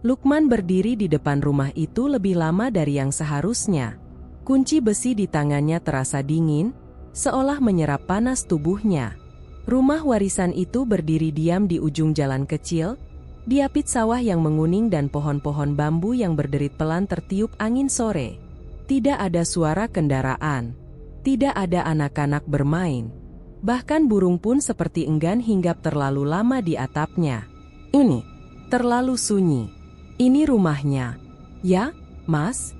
Lukman berdiri di depan rumah itu lebih lama dari yang seharusnya. Kunci besi di tangannya terasa dingin, seolah menyerap panas tubuhnya. Rumah warisan itu berdiri diam di ujung jalan kecil, diapit sawah yang menguning dan pohon-pohon bambu yang berderit pelan tertiup angin sore. Tidak ada suara kendaraan. Tidak ada anak-anak bermain. Bahkan burung pun seperti enggan hinggap terlalu lama di atapnya. Ini terlalu sunyi. Ini rumahnya. Ya, Mas?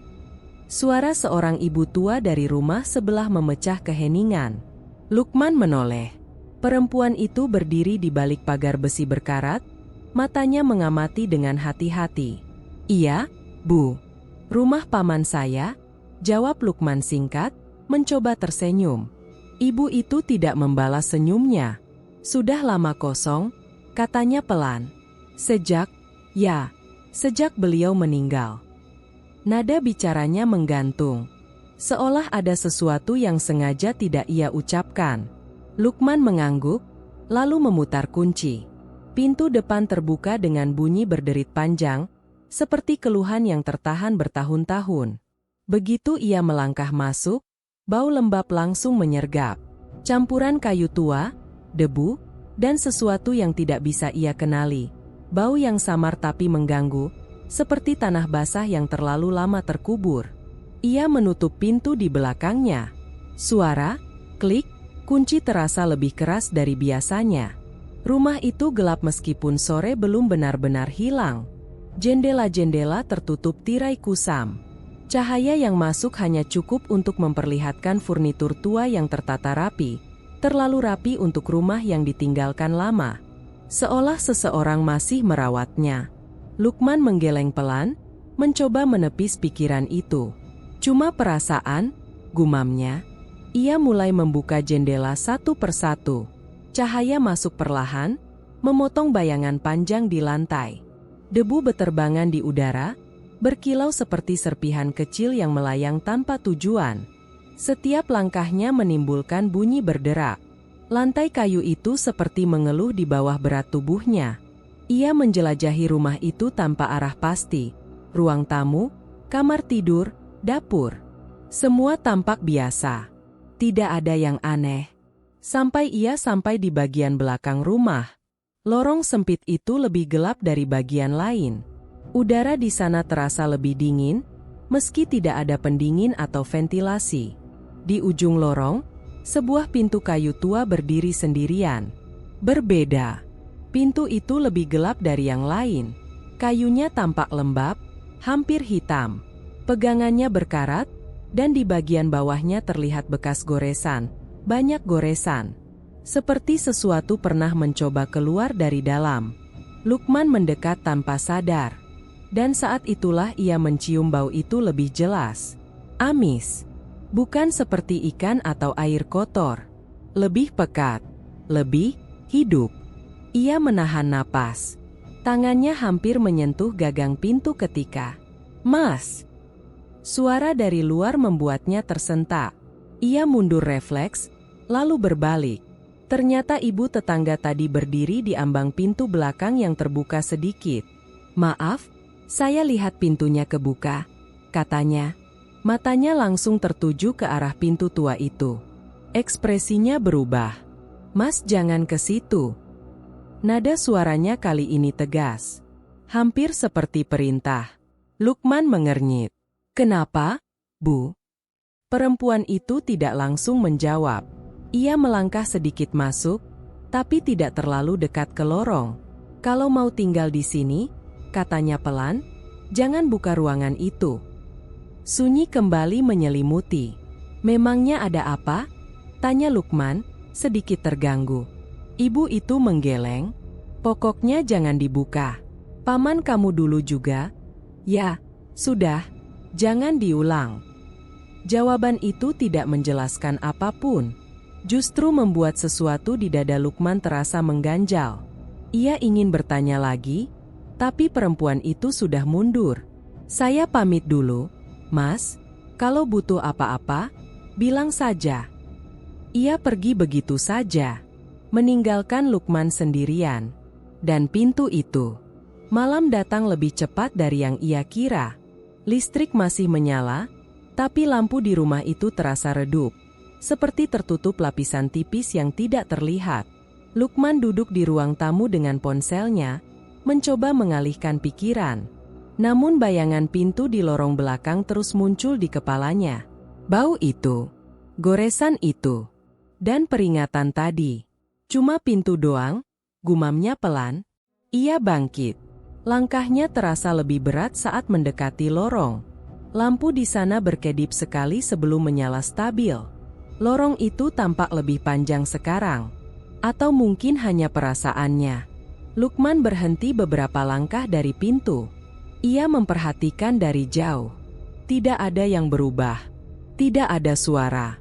Suara seorang ibu tua dari rumah sebelah memecah keheningan. Lukman menoleh. Perempuan itu berdiri di balik pagar besi berkarat, matanya mengamati dengan hati-hati. Iya, Bu. Rumah paman saya, jawab Lukman singkat, mencoba tersenyum. Ibu itu tidak membalas senyumnya. Sudah lama kosong, katanya pelan. Sejak beliau meninggal. Nada bicaranya menggantung, seolah ada sesuatu yang sengaja tidak ia ucapkan. Lukman mengangguk, lalu memutar kunci. Pintu depan terbuka dengan bunyi berderit panjang, seperti keluhan yang tertahan bertahun-tahun. Begitu ia melangkah masuk, bau lembab langsung menyergap. Campuran kayu tua, debu, dan sesuatu yang tidak bisa ia kenali. Bau yang samar tapi mengganggu, seperti tanah basah yang terlalu lama terkubur. Ia menutup pintu di belakangnya. Suara, klik, kunci terasa lebih keras dari biasanya. Rumah itu gelap meskipun sore belum benar-benar hilang. Jendela-jendela tertutup tirai kusam. Cahaya yang masuk hanya cukup untuk memperlihatkan furnitur tua yang tertata rapi, terlalu rapi untuk rumah yang ditinggalkan lama. Seolah seseorang masih merawatnya. Lukman menggeleng pelan, mencoba menepis pikiran itu. Cuma perasaan, gumamnya. Ia mulai membuka jendela satu persatu. Cahaya masuk perlahan, memotong bayangan panjang di lantai. Debu beterbangan di udara, berkilau seperti serpihan kecil yang melayang tanpa tujuan. Setiap langkahnya menimbulkan bunyi berderak. Lantai kayu itu seperti mengeluh di bawah berat tubuhnya. Ia menjelajahi rumah itu tanpa arah pasti. Ruang tamu, kamar tidur, dapur. Semua tampak biasa. Tidak ada yang aneh. Sampai ia sampai di bagian belakang rumah. Lorong sempit itu lebih gelap dari bagian lain. Udara di sana terasa lebih dingin, meski tidak ada pendingin atau ventilasi. Di ujung lorong, sebuah pintu kayu tua berdiri sendirian. Berbeda. Pintu itu lebih gelap dari yang lain. Kayunya tampak lembab, hampir hitam. Pegangannya berkarat, dan di bagian bawahnya terlihat bekas goresan, banyak goresan. Seperti sesuatu pernah mencoba keluar dari dalam. Lukman mendekat tanpa sadar. Dan saat itulah ia mencium bau itu lebih jelas. Amis. Bukan seperti ikan atau air kotor. Lebih pekat. Lebih hidup. Ia menahan napas. Tangannya hampir menyentuh gagang pintu ketika "Mas!" Suara dari luar membuatnya tersentak. Ia mundur refleks, lalu berbalik. Ternyata ibu tetangga tadi berdiri di ambang pintu belakang yang terbuka sedikit. "Maaf, saya lihat pintunya kebuka," katanya. Matanya langsung tertuju ke arah pintu tua itu. Ekspresinya berubah. "Mas, jangan ke situ." Nada suaranya kali ini tegas. Hampir seperti perintah. Lukman mengernyit. "Kenapa, Bu?" Perempuan itu tidak langsung menjawab. Ia melangkah sedikit masuk, tapi tidak terlalu dekat ke lorong. "Kalau mau tinggal di sini," katanya pelan, "jangan buka ruangan itu." Sunyi kembali menyelimuti. "Memangnya ada apa?" tanya Lukman, sedikit terganggu. Ibu itu menggeleng. "Pokoknya jangan dibuka. Paman kamu dulu juga." "Ya, sudah. Jangan diulang." Jawaban itu tidak menjelaskan apapun. Justru membuat sesuatu di dada Lukman terasa mengganjal. Ia ingin bertanya lagi, tapi perempuan itu sudah mundur. "Saya pamit dulu, Mas. Kalau butuh apa-apa, bilang saja." Ia pergi begitu saja, meninggalkan Lukman sendirian. Dan pintu itu Malam datang lebih cepat dari yang ia kira. Listrik masih menyala, tapi lampu di rumah itu terasa redup, seperti tertutup lapisan tipis yang tidak terlihat. Lukman duduk di ruang tamu dengan ponselnya, mencoba mengalihkan pikiran. Namun bayangan pintu di lorong belakang terus muncul di kepalanya. Bau itu, goresan itu, dan peringatan tadi. Cuma pintu doang, gumamnya pelan. Ia bangkit. Langkahnya terasa lebih berat saat mendekati lorong. Lampu di sana berkedip sekali sebelum menyala stabil. Lorong itu tampak lebih panjang sekarang. Atau mungkin hanya perasaannya. Lukman berhenti beberapa langkah dari pintu. Ia memperhatikan dari jauh. Tidak ada yang berubah. Tidak ada suara.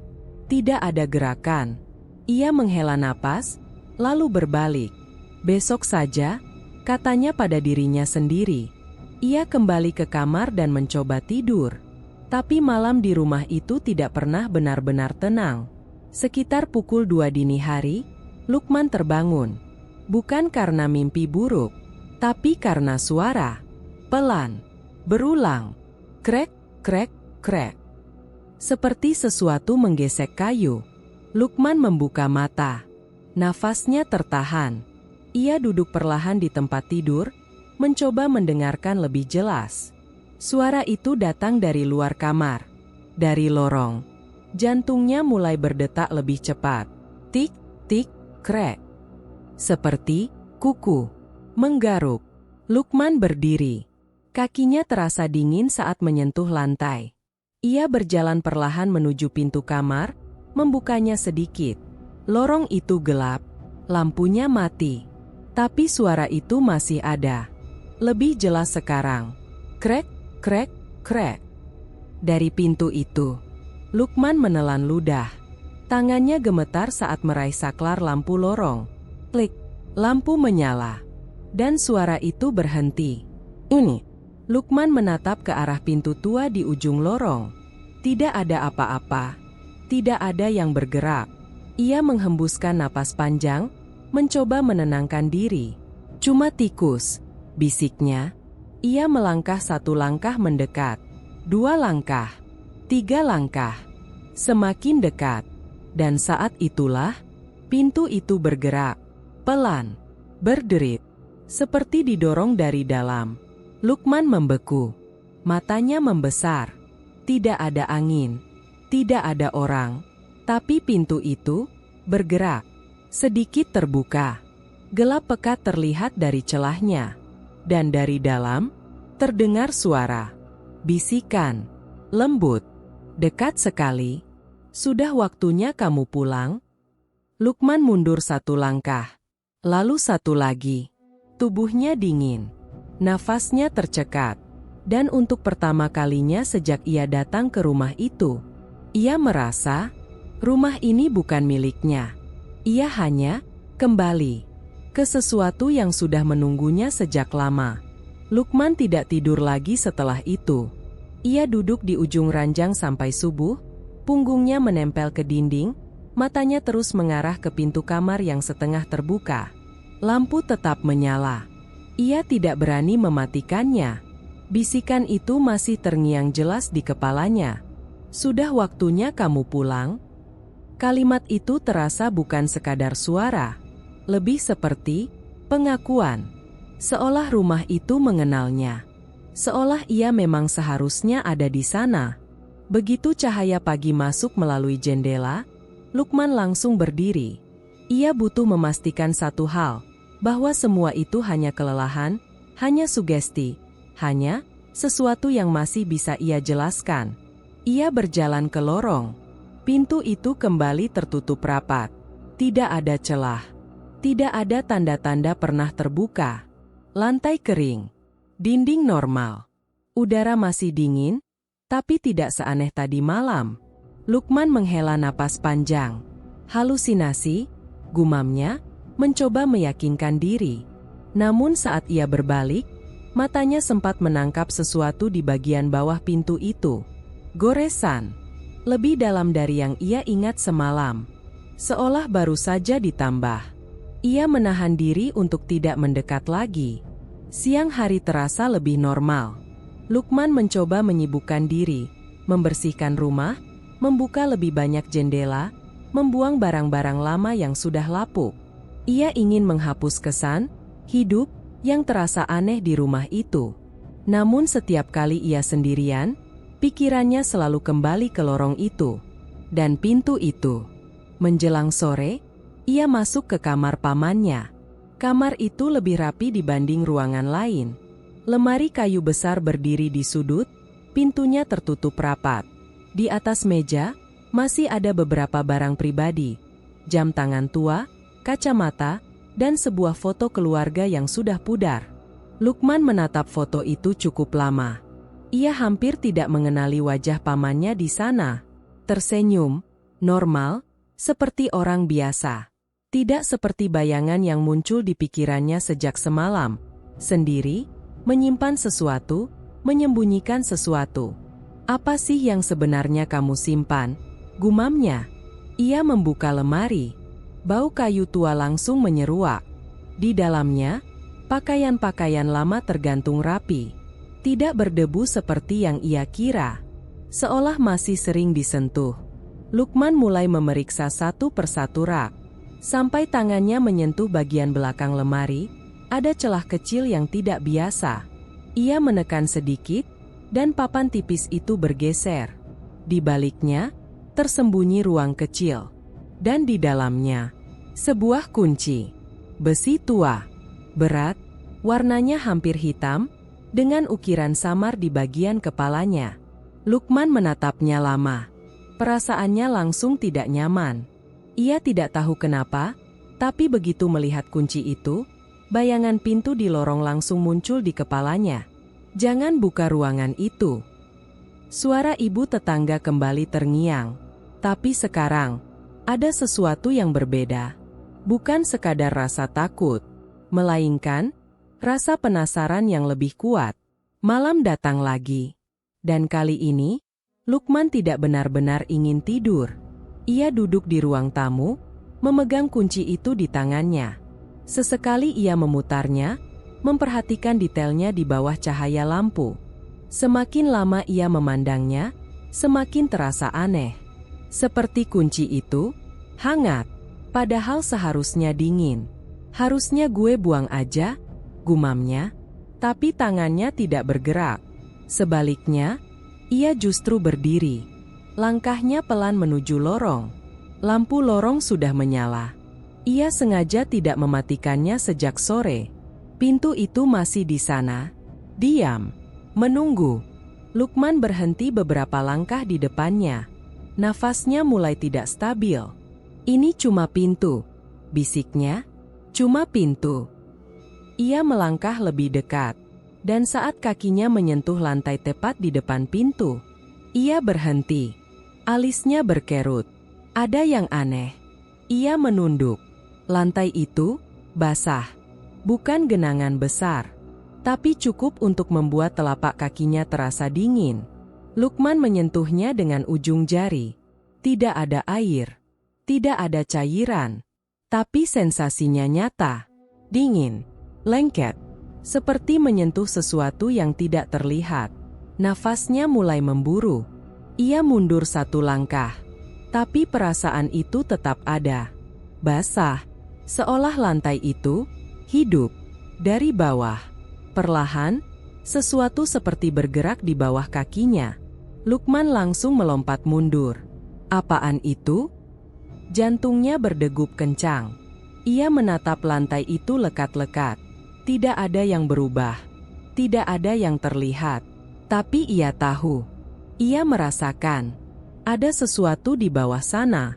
Tidak ada gerakan. Ia menghela napas, lalu berbalik. Besok saja, katanya pada dirinya sendiri. Ia kembali ke kamar dan mencoba tidur. Tapi malam di rumah itu tidak pernah benar-benar tenang. Sekitar pukul 2 dini hari, Lukman terbangun. Bukan karena mimpi buruk, tapi karena suara. Pelan. Berulang. Krek, krek, krek. Seperti sesuatu menggesek kayu. Lukman membuka mata. Nafasnya tertahan. Ia duduk perlahan di tempat tidur, mencoba mendengarkan lebih jelas. Suara itu datang dari luar kamar, dari lorong. Jantungnya mulai berdetak lebih cepat. Tik, tik, krek. Seperti kuku menggaruk. Lukman berdiri. Kakinya terasa dingin saat menyentuh lantai. Ia berjalan perlahan menuju pintu kamar, membukanya sedikit. Lorong itu gelap, lampunya mati. Tapi suara itu masih ada. Lebih jelas sekarang. Krek, krek, krek. Dari pintu itu, Lukman menelan ludah. Tangannya gemetar saat meraih saklar lampu lorong. Klik, lampu menyala. Dan suara itu berhenti. Ini. Lukman menatap ke arah pintu tua di ujung lorong. Tidak ada apa-apa. Tidak ada yang bergerak. Ia menghembuskan napas panjang, mencoba menenangkan diri. Cuma tikus, bisiknya. Ia melangkah 1 langkah mendekat. 2 langkah. 3 langkah. Semakin dekat. Dan saat itulah, pintu itu bergerak. Pelan. Berderit. Seperti didorong dari dalam. Lukman membeku. Matanya membesar. Tidak ada angin. Tidak ada orang. Tapi pintu itu bergerak. Sedikit terbuka. Gelap pekat terlihat dari celahnya. Dan dari dalam, terdengar suara. Bisikan. Lembut. Dekat sekali. Sudah waktunya kamu pulang? Lukman mundur 1 langkah. Lalu 1 lagi. Tubuhnya dingin. Nafasnya tercekat. Dan untuk pertama kalinya sejak ia datang ke rumah itu, ia merasa rumah ini bukan miliknya. Ia hanya kembali ke sesuatu yang sudah menunggunya sejak lama. Lukman tidak tidur lagi setelah itu. Ia duduk di ujung ranjang sampai subuh, punggungnya menempel ke dinding, matanya terus mengarah ke pintu kamar yang setengah terbuka. Lampu tetap menyala. Ia tidak berani mematikannya. Bisikan itu masih terngiang jelas di kepalanya. Sudah waktunya kamu pulang? Kalimat itu terasa bukan sekadar suara, lebih seperti pengakuan. Seolah rumah itu mengenalnya. Seolah ia memang seharusnya ada di sana. Begitu cahaya pagi masuk melalui jendela, Lukman langsung berdiri. Ia butuh memastikan satu hal, bahwa semua itu hanya kelelahan, hanya sugesti, hanya sesuatu yang masih bisa ia jelaskan. Ia berjalan ke lorong. Pintu itu kembali tertutup rapat. Tidak ada celah. Tidak ada tanda-tanda pernah terbuka. Lantai kering. Dinding normal. Udara masih dingin, tapi tidak seaneh tadi malam. Lukman menghela napas panjang. Halusinasi, gumamnya, mencoba meyakinkan diri. Namun saat ia berbalik, matanya sempat menangkap sesuatu di bagian bawah pintu itu. Goresan. Lebih dalam dari yang ia ingat semalam. Seolah baru saja ditambah. Ia menahan diri untuk tidak mendekat lagi. Siang hari terasa lebih normal. Lukman mencoba menyibukkan diri, membersihkan rumah, membuka lebih banyak jendela, membuang barang-barang lama yang sudah lapuk. Ia ingin menghapus kesan hidup yang terasa aneh di rumah itu. Namun setiap kali ia sendirian, pikirannya selalu kembali ke lorong itu dan pintu itu. Menjelang sore, ia masuk ke kamar pamannya. Kamar itu lebih rapi dibanding ruangan lain. Lemari kayu besar berdiri di sudut, pintunya tertutup rapat. Di atas meja, masih ada beberapa barang pribadi, jam tangan tua, kacamata, dan sebuah foto keluarga yang sudah pudar. Lukman menatap foto itu cukup lama. Ia hampir tidak mengenali wajah pamannya di sana. Tersenyum, normal, seperti orang biasa. Tidak seperti bayangan yang muncul di pikirannya sejak semalam. Sendiri, menyimpan sesuatu, menyembunyikan sesuatu. Apa sih yang sebenarnya kamu simpan? Gumamnya. Ia membuka lemari. Bau kayu tua langsung menyeruak. Di dalamnya, pakaian-pakaian lama tergantung rapi. Tidak berdebu seperti yang ia kira. Seolah masih sering disentuh. Lukman mulai memeriksa satu persatu rak. Sampai tangannya menyentuh bagian belakang lemari, ada celah kecil yang tidak biasa. Ia menekan sedikit, dan papan tipis itu bergeser. Di baliknya, tersembunyi ruang kecil. Dan di dalamnya, sebuah kunci. Besi tua, berat, warnanya hampir hitam, dengan ukiran samar di bagian kepalanya. Lukman menatapnya lama. Perasaannya langsung tidak nyaman. Ia tidak tahu kenapa, tapi begitu melihat kunci itu, bayangan pintu di lorong langsung muncul di kepalanya. Jangan buka ruangan itu. Suara ibu tetangga kembali terngiang. Tapi sekarang, ada sesuatu yang berbeda. Bukan sekadar rasa takut, melainkan rasa penasaran yang lebih kuat. Malam datang lagi. Dan kali ini, Lukman tidak benar-benar ingin tidur. Ia duduk di ruang tamu, memegang kunci itu di tangannya. Sesekali ia memutarnya, memperhatikan detailnya di bawah cahaya lampu. Semakin lama ia memandangnya, semakin terasa aneh. Seperti kunci itu, hangat, padahal seharusnya dingin. Harusnya gue buang aja, gumamnya, tapi tangannya tidak bergerak. Sebaliknya, ia justru berdiri. Langkahnya pelan menuju lorong. Lampu lorong sudah menyala. Ia sengaja tidak mematikannya sejak sore. Pintu itu masih di sana. Diam. Menunggu. Lukman berhenti beberapa langkah di depannya. Nafasnya mulai tidak stabil. Ini cuma pintu, bisiknya. Cuma pintu. Ia melangkah lebih dekat. Dan saat kakinya menyentuh lantai tepat di depan pintu, ia berhenti. Alisnya berkerut. Ada yang aneh. Ia menunduk. Lantai itu basah. Bukan genangan besar, tapi cukup untuk membuat telapak kakinya terasa dingin. Lukman menyentuhnya dengan ujung jari. Tidak ada air. Tidak ada cairan. Tapi sensasinya nyata. Dingin. Lengket. Seperti menyentuh sesuatu yang tidak terlihat. Nafasnya mulai memburu. Ia mundur satu langkah. Tapi perasaan itu tetap ada. Basah. Seolah lantai itu hidup. Dari bawah. Perlahan, sesuatu seperti bergerak di bawah kakinya. Lukman langsung melompat mundur. Apaan itu? Jantungnya berdegup kencang. Ia menatap lantai itu lekat-lekat. Tidak ada yang berubah. Tidak ada yang terlihat. Tapi ia tahu. Ia merasakan. Ada sesuatu di bawah sana.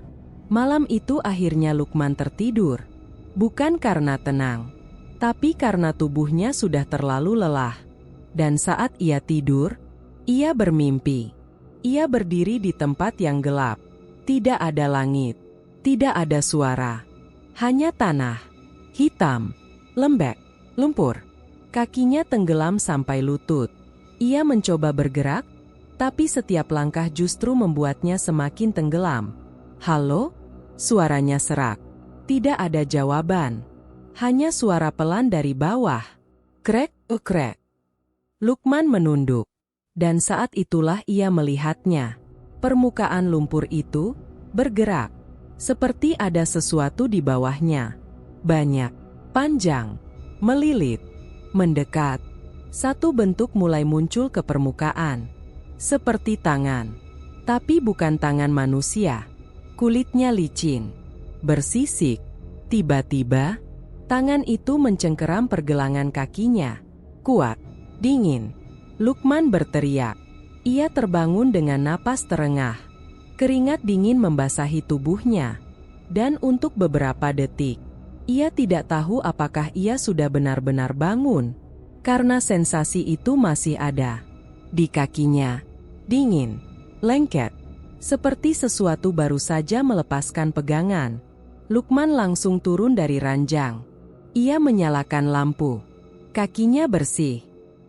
Malam itu akhirnya Lukman tertidur. Bukan karena tenang. Tapi karena tubuhnya sudah terlalu lelah. Dan saat ia tidur, ia bermimpi. Ia berdiri di tempat yang gelap. Tidak ada langit. Tidak ada suara. Hanya tanah. Hitam. Lembek. Lumpur. Kakinya tenggelam sampai lutut. Ia mencoba bergerak, tapi setiap langkah justru membuatnya semakin tenggelam. Halo? Suaranya serak. Tidak ada jawaban. Hanya suara pelan dari bawah. Krek, krek. Lukman menunduk. Dan saat itulah ia melihatnya. Permukaan lumpur itu bergerak. Seperti ada sesuatu di bawahnya. Banyak, panjang, melilit, mendekat. Satu bentuk mulai muncul ke permukaan. Seperti tangan. Tapi bukan tangan manusia. Kulitnya licin, bersisik. Tiba-tiba, tangan itu mencengkeram pergelangan kakinya. Kuat, dingin. Lukman berteriak. Ia terbangun dengan napas terengah. Keringat dingin membasahi tubuhnya. Dan untuk beberapa detik, ia tidak tahu apakah ia sudah benar-benar bangun. Karena sensasi itu masih ada. Di kakinya, dingin, lengket. Seperti sesuatu baru saja melepaskan pegangan. Lukman langsung turun dari ranjang. Ia menyalakan lampu. Kakinya bersih.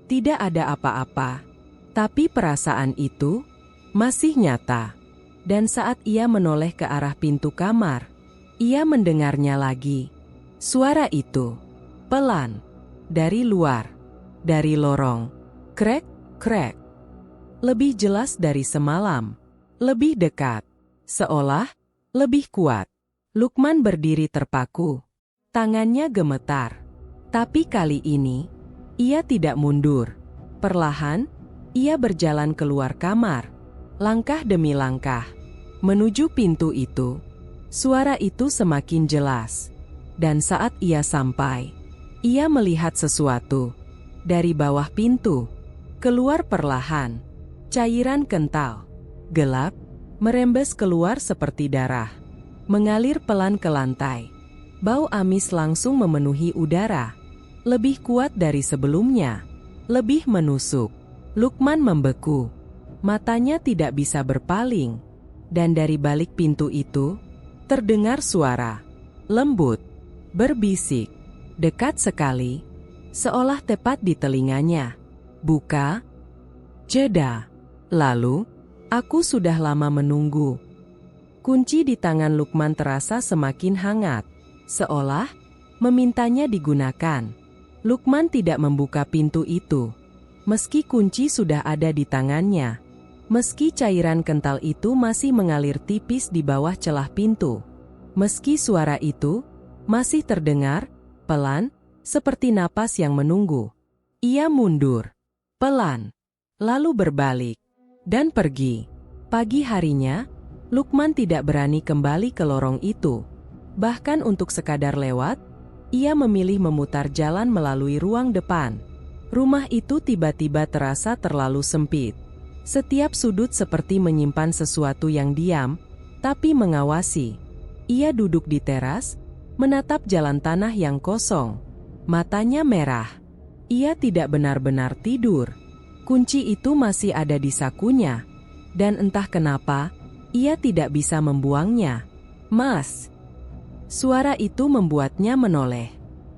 Tidak ada apa-apa. Tapi perasaan itu masih nyata. Dan saat ia menoleh ke arah pintu kamar, ia mendengarnya lagi. Suara itu pelan, dari luar, dari lorong. Krek, krek. Lebih jelas dari semalam. Lebih dekat. Seolah lebih kuat. Lukman berdiri terpaku. Tangannya gemetar. Tapi kali ini, ia tidak mundur. Perlahan, ia berjalan keluar kamar. Langkah demi langkah. Menuju pintu itu. Suara itu semakin jelas. Dan saat ia sampai, ia melihat sesuatu. Dari bawah pintu, keluar perlahan. Cairan kental, gelap, merembes keluar seperti darah. Mengalir pelan ke lantai. Bau amis langsung memenuhi udara. Lebih kuat dari sebelumnya. Lebih menusuk. Lukman membeku. Matanya tidak bisa berpaling. Dan dari balik pintu itu, terdengar suara. Lembut. Berbisik. Dekat sekali. Seolah tepat di telinganya. Buka. Jeda. Lalu, aku sudah lama menunggu. Kunci di tangan Lukman terasa semakin hangat. Seolah memintanya digunakan. Lukman tidak membuka pintu itu. Meski kunci sudah ada di tangannya. Meski cairan kental itu masih mengalir tipis di bawah celah pintu. Meski suara itu masih terdengar, pelan, seperti napas yang menunggu. Ia mundur. Pelan. Lalu berbalik. Dan pergi. Pagi harinya, Lukman tidak berani kembali ke lorong itu. Bahkan untuk sekadar lewat, ia memilih memutar jalan melalui ruang depan. Rumah itu tiba-tiba terasa terlalu sempit. Setiap sudut seperti menyimpan sesuatu yang diam, tapi mengawasi. Ia duduk di teras, menatap jalan tanah yang kosong. Matanya merah. Ia tidak benar-benar tidur. Kunci itu masih ada di sakunya. Dan entah kenapa, ia tidak bisa membuangnya. Mas. Suara itu membuatnya menoleh.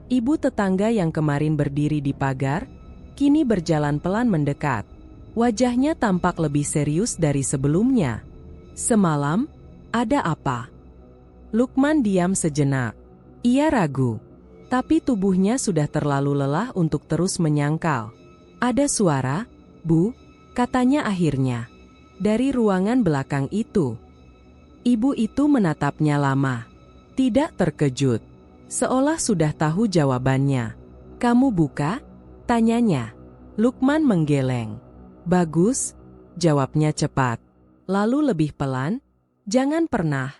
Ibu tetangga yang kemarin berdiri di pagar, kini berjalan pelan mendekat. Wajahnya tampak lebih serius dari sebelumnya. Semalam, ada apa? Lukman diam sejenak. Ia ragu. Tapi tubuhnya sudah terlalu lelah untuk terus menyangkal. Ada suara, Bu, katanya akhirnya. Dari ruangan belakang itu. Ibu itu menatapnya lama. Tidak terkejut. Seolah sudah tahu jawabannya. Kamu buka? Tanyanya. Lukman menggeleng. Bagus, jawabnya cepat. Lalu lebih pelan, jangan pernah.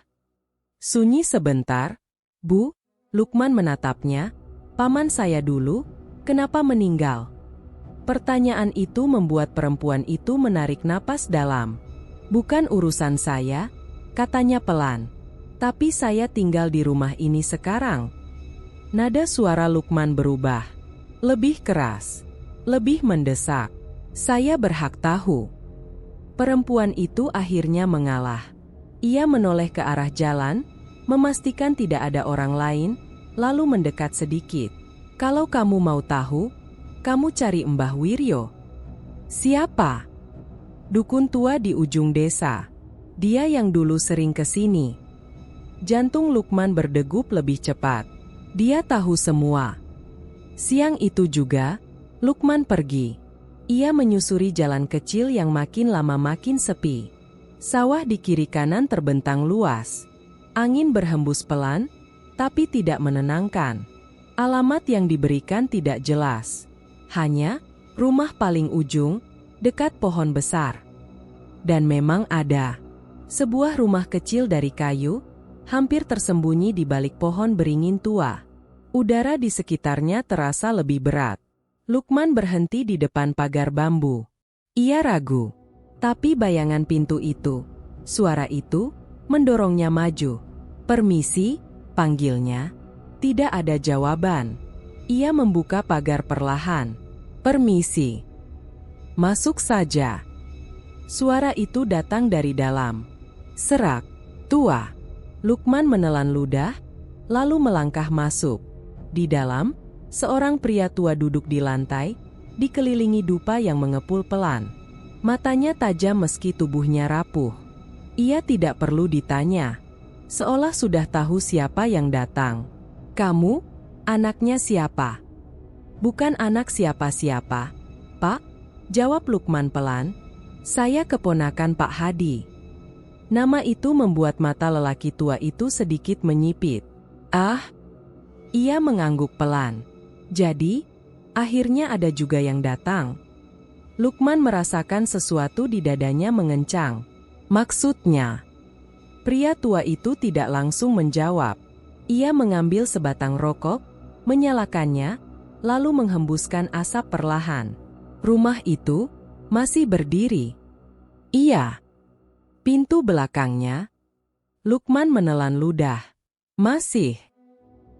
Sunyi sebentar. Bu, Lukman menatapnya. Paman saya dulu, kenapa meninggal? Pertanyaan itu membuat perempuan itu menarik napas dalam. Bukan urusan saya, katanya pelan. Tapi saya tinggal di rumah ini sekarang. Nada suara Lukman berubah. Lebih keras. Lebih mendesak. Saya berhak tahu. Perempuan itu akhirnya mengalah. Ia menoleh ke arah jalan, memastikan tidak ada orang lain, lalu mendekat sedikit. Kalau kamu mau tahu, kamu cari Mbah Wiryo. Siapa? Dukun tua di ujung desa. Dia yang dulu sering ke sini. Jantung Lukman berdegup lebih cepat. Dia tahu semua. Siang itu juga, Lukman pergi. Ia menyusuri jalan kecil yang makin lama makin sepi. Sawah di kiri kanan terbentang luas. Angin berhembus pelan, tapi tidak menenangkan. Alamat yang diberikan tidak jelas. Hanya rumah paling ujung, dekat pohon besar. Dan memang ada. Sebuah rumah kecil dari kayu, hampir tersembunyi di balik pohon beringin tua. Udara di sekitarnya terasa lebih berat. Lukman berhenti di depan pagar bambu. Ia ragu. Tapi bayangan pintu itu, suara itu, mendorongnya maju. "Permisi," panggilnya. Tidak ada jawaban. Ia membuka pagar perlahan. "Permisi." "Masuk saja." Suara itu datang dari dalam. Serak. "Tua." Lukman menelan ludah, lalu melangkah masuk. Di dalam, seorang pria tua duduk di lantai, dikelilingi dupa yang mengepul pelan. Matanya tajam meski tubuhnya rapuh. Ia tidak perlu ditanya. Seolah sudah tahu siapa yang datang. "Kamu? Anaknya siapa?" "Bukan anak siapa-siapa, Pak," jawab Lukman pelan. "Saya keponakan Pak Hadi." Nama itu membuat mata lelaki tua itu sedikit menyipit. "Ah?" Ia mengangguk pelan. "Jadi, akhirnya ada juga yang datang." Lukman merasakan sesuatu di dadanya mengencang. "Maksudnya?" Pria tua itu tidak langsung menjawab. Ia mengambil sebatang rokok, menyalakannya, lalu menghembuskan asap perlahan. Rumah itu masih berdiri. "Iya." Pintu belakangnya. Lukman menelan ludah. "Masih."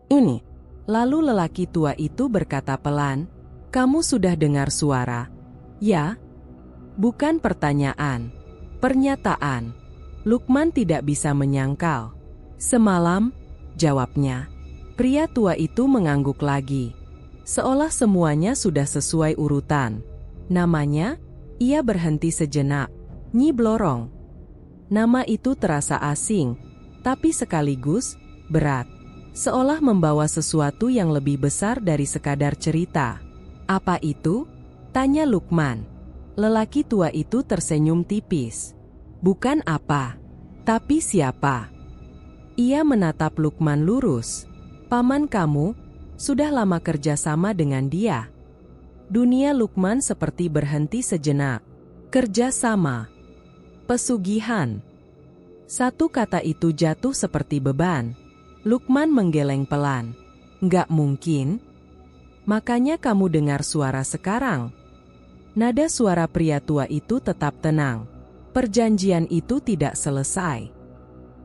"Ini." Lalu lelaki tua itu berkata pelan, "Kamu sudah dengar suara?" "Ya." Bukan pertanyaan, pernyataan. Lukman tidak bisa menyangkal. "Semalam," jawabnya. Pria tua itu mengangguk lagi. Seolah semuanya sudah sesuai urutan. Namanya, ia berhenti sejenak. Nyi Blorong. Nama itu terasa asing, tapi sekaligus berat. Seolah membawa sesuatu yang lebih besar dari sekadar cerita. "Apa itu?" tanya Lukman. Lelaki tua itu tersenyum tipis. "Bukan apa, tapi siapa." Ia menatap Lukman lurus. "Paman kamu, sudah lama kerja sama dengan dia." Dunia Lukman seperti berhenti sejenak. Kerja sama. Pesugihan. Satu kata itu jatuh seperti beban. Lukman menggeleng pelan. "Nggak mungkin." "Makanya kamu dengar suara sekarang." Nada suara pria tua itu tetap tenang. Perjanjian itu tidak selesai.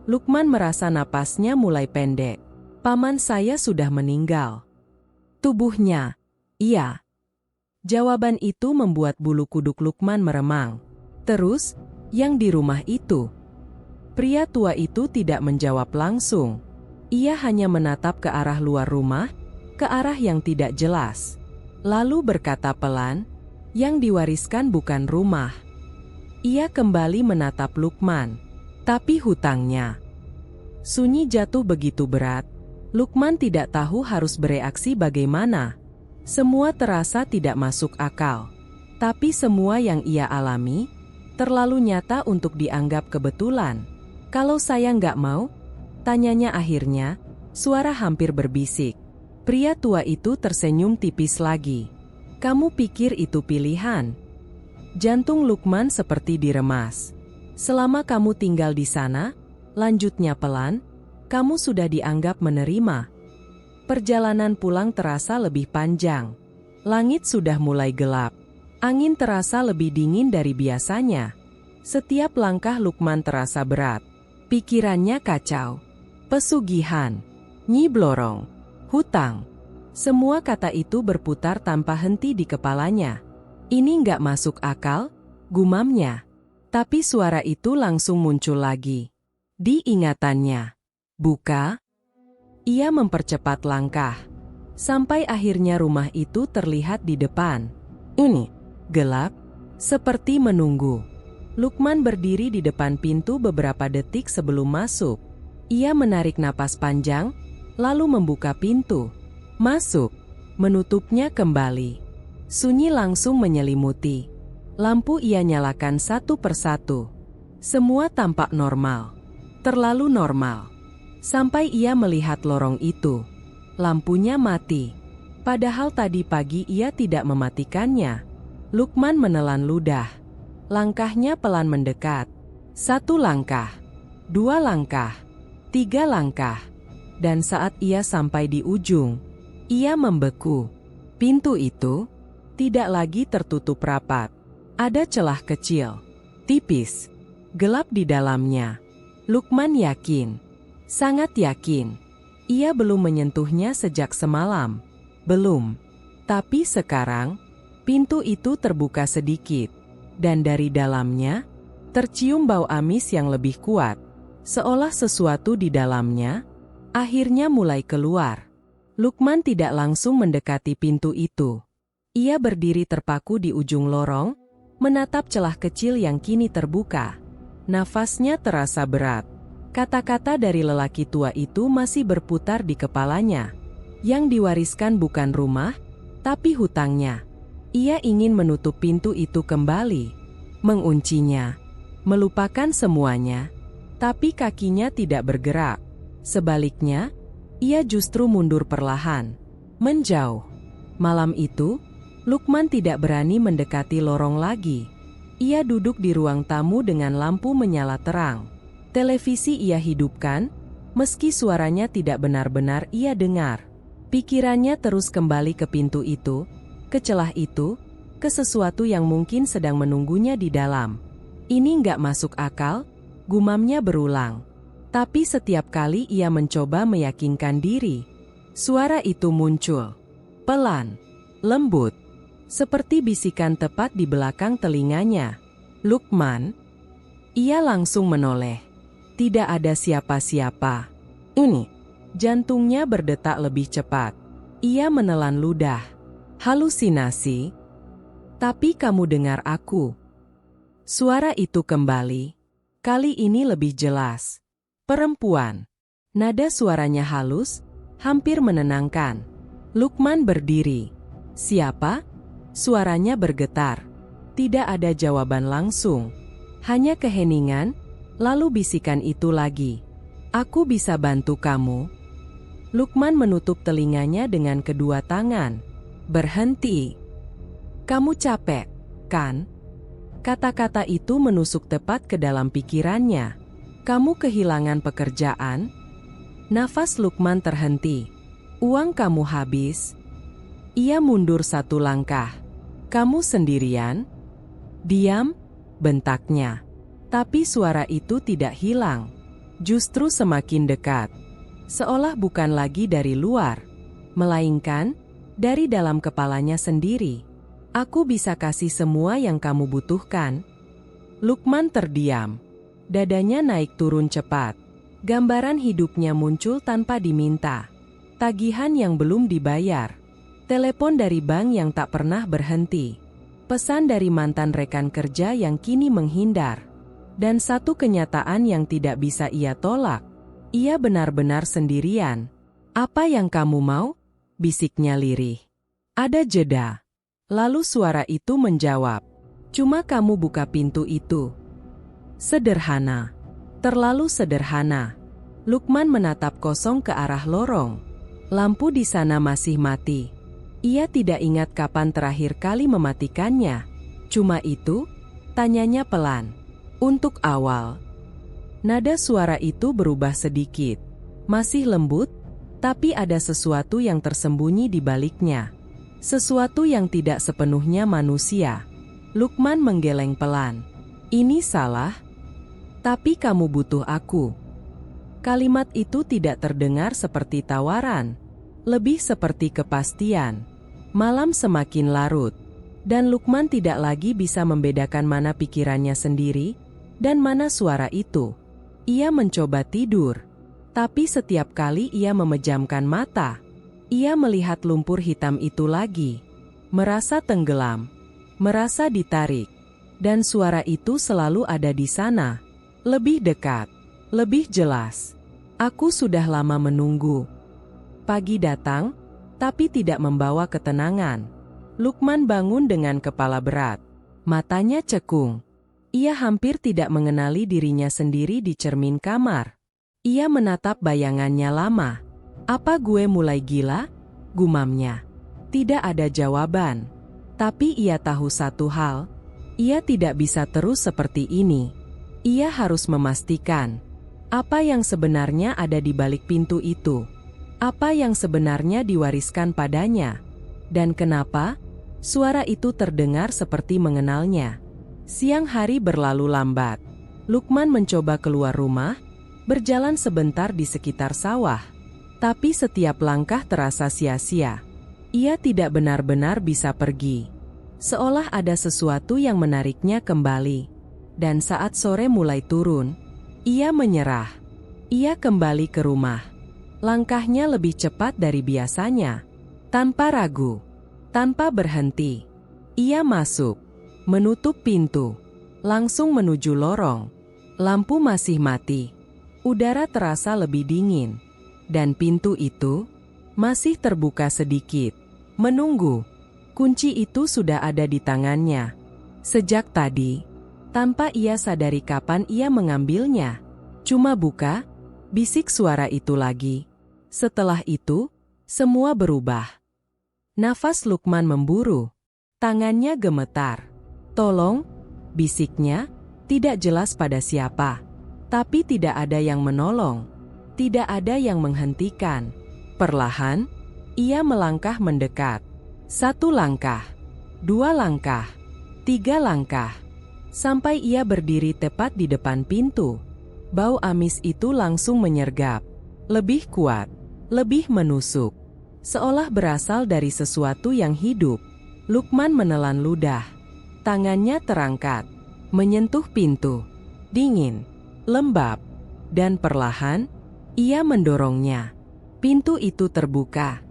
Lukman merasa napasnya mulai pendek. "Paman saya sudah meninggal." "Tubuhnya?" "Iya." Jawaban itu membuat bulu kuduk Lukman meremang. "Terus, yang di rumah itu?" Pria tua itu tidak menjawab langsung. Ia hanya menatap ke arah luar rumah, ke arah yang tidak jelas. Lalu berkata pelan, "Yang diwariskan bukan rumah." Ia kembali menatap Lukman. "Tapi hutangnya." Sunyi jatuh begitu berat. Lukman tidak tahu harus bereaksi bagaimana. Semua terasa tidak masuk akal. Tapi semua yang ia alami terlalu nyata untuk dianggap kebetulan. "Kalau saya nggak mau?" tanyanya akhirnya, suara hampir berbisik. Pria tua itu tersenyum tipis lagi. "Kamu pikir itu pilihan?" Jantung Lukman seperti diremas. "Selama kamu tinggal di sana," lanjutnya pelan, "kamu sudah dianggap menerima." Perjalanan pulang terasa lebih panjang. Langit sudah mulai gelap. Angin terasa lebih dingin dari biasanya. Setiap langkah Lukman terasa berat. Pikirannya kacau. Pesugihan, Nyi Blorong, hutang. Semua kata itu berputar tanpa henti di kepalanya. "Ini nggak masuk akal," gumamnya. Tapi suara itu langsung muncul lagi. Di ingatannya. "Buka." Ia mempercepat langkah. Sampai akhirnya rumah itu terlihat di depan. Ini gelap, seperti menunggu. Lukman berdiri di depan pintu beberapa detik sebelum masuk. Ia menarik napas panjang, lalu membuka pintu. Masuk, menutupnya kembali. Sunyi langsung menyelimuti. Lampu ia nyalakan satu persatu. Semua tampak normal. Terlalu normal. Sampai ia melihat lorong itu. Lampunya mati. Padahal tadi pagi ia tidak mematikannya. Lukman menelan ludah. Langkahnya pelan mendekat. 1 langkah. 2 langkah. 3 langkah. Dan saat ia sampai di ujung, ia membeku. Pintu itu tidak lagi tertutup rapat. Ada celah kecil, tipis, gelap di dalamnya. Lukman yakin, sangat yakin, ia belum menyentuhnya sejak semalam. Belum. Tapi sekarang, pintu itu terbuka sedikit. Dan dari dalamnya, tercium bau amis yang lebih kuat. Seolah sesuatu di dalamnya akhirnya mulai keluar. Lukman tidak langsung mendekati pintu itu. Ia berdiri terpaku di ujung lorong, menatap celah kecil yang kini terbuka. Nafasnya terasa berat. Kata-kata dari lelaki tua itu masih berputar di kepalanya. Yang diwariskan bukan rumah, tapi hutangnya. Ia ingin menutup pintu itu kembali, menguncinya, melupakan semuanya. Tapi kakinya tidak bergerak. Sebaliknya, ia justru mundur perlahan, menjauh. Malam itu, Lukman tidak berani mendekati lorong lagi. Ia duduk di ruang tamu dengan lampu menyala terang. Televisi ia hidupkan, meski suaranya tidak benar-benar ia dengar. Pikirannya terus kembali ke pintu itu, ke celah itu, ke sesuatu yang mungkin sedang menunggunya di dalam. Ini nggak masuk akal, gumamnya berulang. Tapi setiap kali ia mencoba meyakinkan diri, suara itu muncul. Pelan, lembut, seperti bisikan tepat di belakang telinganya. Lukman. Ia langsung menoleh. Tidak ada siapa-siapa. Ini. Jantungnya berdetak lebih cepat. Ia menelan ludah. Halusinasi. Tapi kamu dengar aku. Suara itu kembali. Kali ini lebih jelas. Perempuan. Nada suaranya halus, hampir menenangkan. Lukman berdiri. Siapa? Suaranya bergetar. Tidak ada jawaban langsung. Hanya keheningan, lalu bisikan itu lagi. Aku bisa bantu kamu. Lukman menutup telinganya dengan kedua tangan. Berhenti. Kamu capek, kan? Kata-kata itu menusuk tepat ke dalam pikirannya. Kamu kehilangan pekerjaan? Nafas Lukman terhenti. Uang kamu habis? Ia mundur 1 langkah. Kamu sendirian? Diam, bentaknya. Tapi suara itu tidak hilang. Justru semakin dekat. Seolah bukan lagi dari luar, melainkan dari dalam kepalanya sendiri. Aku bisa kasih semua yang kamu butuhkan. Lukman terdiam. Dadanya naik turun cepat. Gambaran hidupnya muncul tanpa diminta. Tagihan yang belum dibayar. Telepon dari bank yang tak pernah berhenti. Pesan dari mantan rekan kerja yang kini menghindar. Dan satu kenyataan yang tidak bisa ia tolak. Ia benar-benar sendirian. Apa yang kamu mau? Bisiknya lirih. Ada jeda. Lalu suara itu menjawab. Cuma kamu buka pintu itu. Sederhana. Terlalu sederhana. Lukman menatap kosong ke arah lorong. Lampu di sana masih mati. Ia tidak ingat kapan terakhir kali mematikannya. Cuma itu? Tanyanya pelan. Untuk awal. Nada suara itu berubah sedikit. Masih lembut, tapi ada sesuatu yang tersembunyi di baliknya. Sesuatu yang tidak sepenuhnya manusia. Lukman menggeleng pelan. Ini salah? Tapi kamu butuh aku. Kalimat itu tidak terdengar seperti tawaran. Lebih seperti kepastian. Malam semakin larut. Dan Lukman tidak lagi bisa membedakan mana pikirannya sendiri, dan mana suara itu. Ia mencoba tidur. Tapi setiap kali ia memejamkan mata, ia melihat lumpur hitam itu lagi. Merasa tenggelam. Merasa ditarik. Dan suara itu selalu ada di sana. Lebih dekat. Lebih jelas. Aku sudah lama menunggu. Pagi datang, tapi tidak membawa ketenangan. Lukman bangun dengan kepala berat. Matanya cekung. Ia hampir tidak mengenali dirinya sendiri di cermin kamar. Ia menatap bayangannya lama. "Apa gue mulai gila?" gumamnya. Tidak ada jawaban. Tapi ia tahu satu hal. Ia tidak bisa terus seperti ini. Ia harus memastikan apa yang sebenarnya ada di balik pintu itu. Apa yang sebenarnya diwariskan padanya. Dan kenapa suara itu terdengar seperti mengenalnya. Siang hari berlalu lambat. Lukman mencoba keluar rumah, berjalan sebentar di sekitar sawah. Tapi setiap langkah terasa sia-sia. Ia tidak benar-benar bisa pergi. Seolah ada sesuatu yang menariknya kembali. Dan saat sore mulai turun, ia menyerah. Ia kembali ke rumah. Langkahnya lebih cepat dari biasanya. Tanpa ragu, tanpa berhenti. Ia masuk, menutup pintu, langsung menuju lorong. Lampu masih mati. Udara terasa lebih dingin. Dan pintu itu masih terbuka sedikit. Menunggu. Kunci itu sudah ada di tangannya. Sejak tadi. Tanpa ia sadari kapan ia mengambilnya. "Cuma buka," bisik suara itu lagi. Setelah itu, semua berubah. Nafas Lukman memburu. Tangannya gemetar. "Tolong," bisiknya, tidak jelas pada siapa. Tapi tidak ada yang menolong. Tidak ada yang menghentikan. Perlahan, ia melangkah mendekat. 1 langkah, 2 langkah, 3 langkah. Sampai ia berdiri tepat di depan pintu. Bau amis itu langsung menyergap. Lebih kuat, lebih menusuk. Seolah berasal dari sesuatu yang hidup. Lukman menelan ludah. Tangannya terangkat, menyentuh pintu. Dingin, lembab, dan perlahan, ia mendorongnya. Pintu itu terbuka.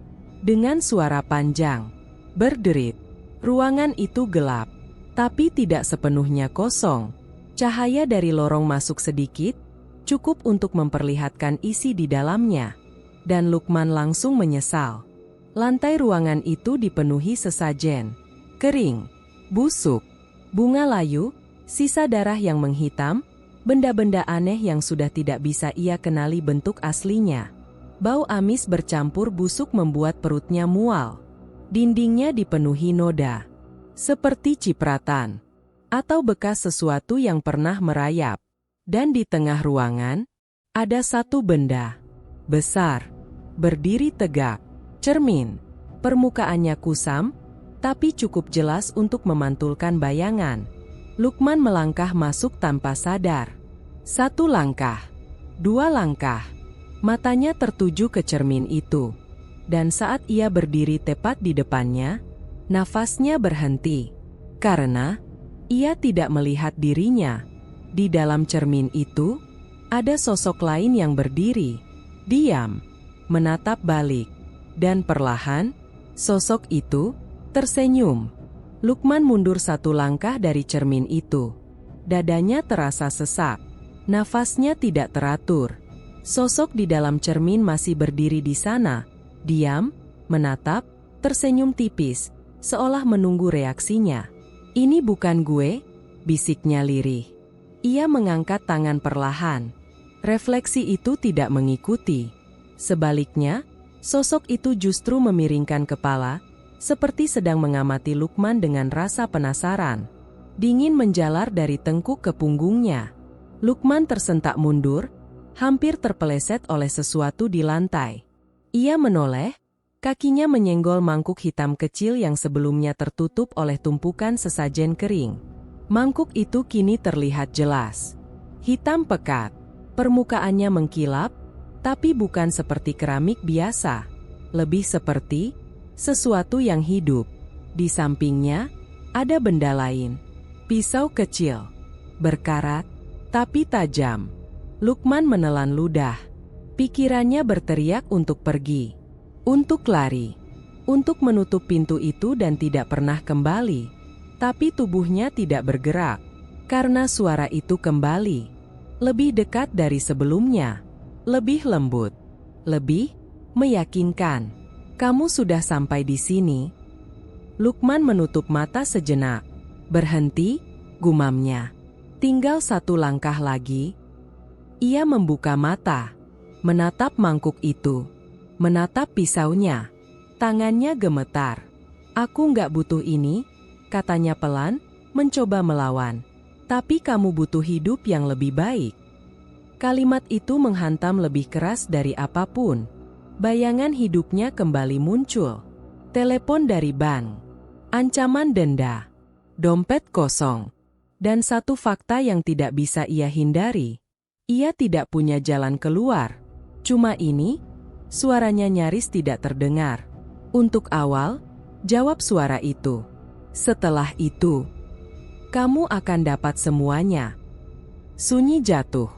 Dengan suara panjang, berderit. Ruangan itu gelap. Tapi tidak sepenuhnya kosong. Cahaya dari lorong masuk sedikit, cukup untuk memperlihatkan isi di dalamnya. Dan Lukman langsung menyesal. Lantai ruangan itu dipenuhi sesajen. Kering, busuk, bunga layu, sisa darah yang menghitam, benda-benda aneh yang sudah tidak bisa ia kenali bentuk aslinya. Bau amis bercampur busuk membuat perutnya mual. Dindingnya dipenuhi noda. Seperti cipratan, atau bekas sesuatu yang pernah merayap. Dan di tengah ruangan, ada satu benda. Besar, berdiri tegak, cermin. Permukaannya kusam, tapi cukup jelas untuk memantulkan bayangan. Lukman melangkah masuk tanpa sadar. 1 langkah, 2 langkah. Matanya tertuju ke cermin itu. Dan saat ia berdiri tepat di depannya, nafasnya berhenti. Karena ia tidak melihat dirinya. Di dalam cermin itu, ada sosok lain yang berdiri. Diam, menatap balik. Dan perlahan, sosok itu tersenyum. Lukman mundur 1 langkah dari cermin itu. Dadanya terasa sesak. Nafasnya tidak teratur. Sosok di dalam cermin masih berdiri di sana. Diam, menatap, tersenyum tipis. Seolah menunggu reaksinya. "Ini bukan gue," bisiknya lirih. Ia mengangkat tangan perlahan. Refleksi itu tidak mengikuti. Sebaliknya, sosok itu justru memiringkan kepala, seperti sedang mengamati Lukman dengan rasa penasaran. Dingin menjalar dari tengkuk ke punggungnya. Lukman tersentak mundur, hampir terpeleset oleh sesuatu di lantai. Ia menoleh. Kakinya menyenggol mangkuk hitam kecil yang sebelumnya tertutup oleh tumpukan sesajen kering. Mangkuk itu kini terlihat jelas. Hitam pekat. Permukaannya mengkilap, tapi bukan seperti keramik biasa. Lebih seperti sesuatu yang hidup. Di sampingnya, ada benda lain. Pisau kecil. Berkarat, tapi tajam. Lukman menelan ludah. Pikirannya berteriak untuk pergi. Untuk lari, untuk menutup pintu itu dan tidak pernah kembali. Tapi tubuhnya tidak bergerak, karena suara itu kembali. Lebih dekat dari sebelumnya, lebih lembut, lebih meyakinkan. "Kamu sudah sampai di sini." Lukman menutup mata sejenak. Berhenti, gumamnya. Tinggal satu langkah lagi. Ia membuka mata, menatap mangkuk itu, menatap pisaunya. Tangannya gemetar. Aku nggak butuh ini, katanya pelan, mencoba melawan. Tapi kamu butuh hidup yang lebih baik. Kalimat itu menghantam lebih keras dari apapun. Bayangan hidupnya kembali muncul. Telepon dari bank, ancaman denda, dompet kosong, dan satu fakta yang tidak bisa ia hindari. Ia tidak punya jalan keluar. Cuma ini, suaranya nyaris tidak terdengar. Untuk awal, jawab suara itu. Setelah itu, kamu akan dapat semuanya. Sunyi jatuh.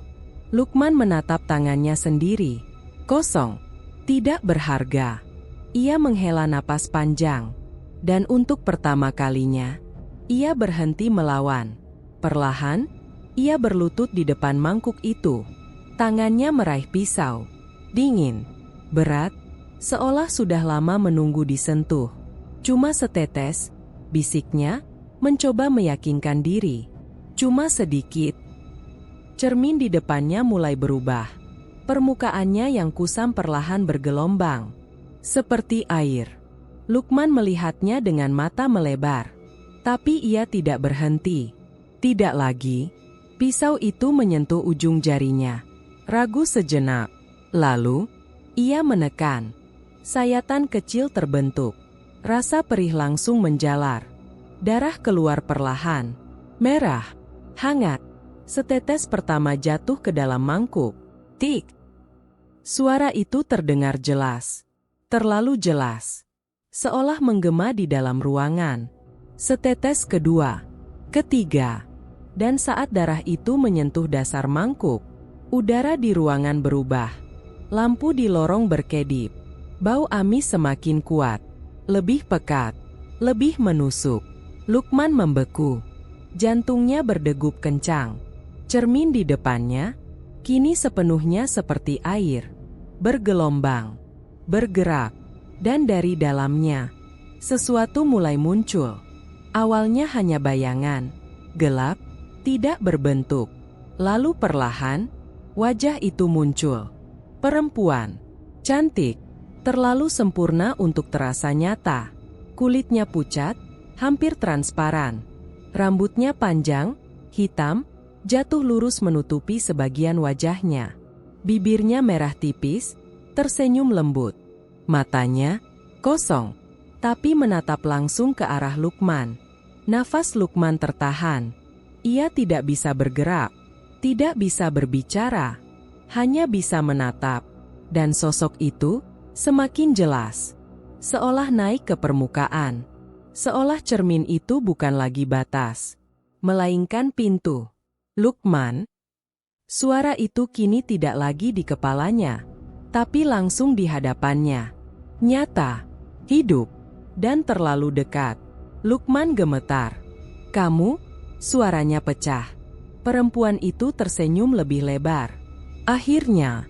Lukman menatap tangannya sendiri. Kosong. Tidak berharga. Ia menghela napas panjang. Dan untuk pertama kalinya, ia berhenti melawan. Perlahan, ia berlutut di depan mangkuk itu. Tangannya meraih pisau. Dingin, berat, seolah sudah lama menunggu disentuh. Cuma setetes, bisiknya, mencoba meyakinkan diri. Cuma sedikit. Cermin di depannya mulai berubah. Permukaannya yang kusam perlahan bergelombang. Seperti air. Lukman melihatnya dengan mata melebar. Tapi ia tidak berhenti. Tidak lagi. Pisau itu menyentuh ujung jarinya. Ragu sejenak. Lalu, ia menekan. Sayatan kecil terbentuk. Rasa perih langsung menjalar. Darah keluar perlahan. Merah. Hangat. Setetes pertama jatuh ke dalam mangkuk. Tik. Suara itu terdengar jelas. Terlalu jelas. Seolah menggema di dalam ruangan. Setetes kedua. Ketiga. Dan saat darah itu menyentuh dasar mangkuk, udara di ruangan berubah. Lampu di lorong berkedip. Bau amis semakin kuat. Lebih pekat. Lebih menusuk. Lukman membeku. Jantungnya berdegup kencang. Cermin di depannya, kini sepenuhnya seperti air. Bergelombang. Bergerak. Dan dari dalamnya, sesuatu mulai muncul. Awalnya hanya bayangan. Gelap. Tidak berbentuk. Lalu perlahan, wajah itu muncul. Perempuan. Cantik. Terlalu sempurna untuk terasa nyata. Kulitnya pucat, hampir transparan. Rambutnya panjang, hitam, jatuh lurus menutupi sebagian wajahnya. Bibirnya merah tipis, tersenyum lembut. Matanya kosong, tapi menatap langsung ke arah Lukman. Nafas Lukman tertahan. Ia tidak bisa bergerak, tidak bisa berbicara, hanya bisa menatap. Dan sosok itu semakin jelas, seolah naik ke permukaan. Seolah cermin itu bukan lagi batas, melainkan pintu. Lukman. Suara itu kini tidak lagi di kepalanya, tapi langsung di hadapannya. Nyata, hidup, dan terlalu dekat. Lukman gemetar. Kamu? Suaranya pecah. Perempuan itu tersenyum lebih lebar. Akhirnya,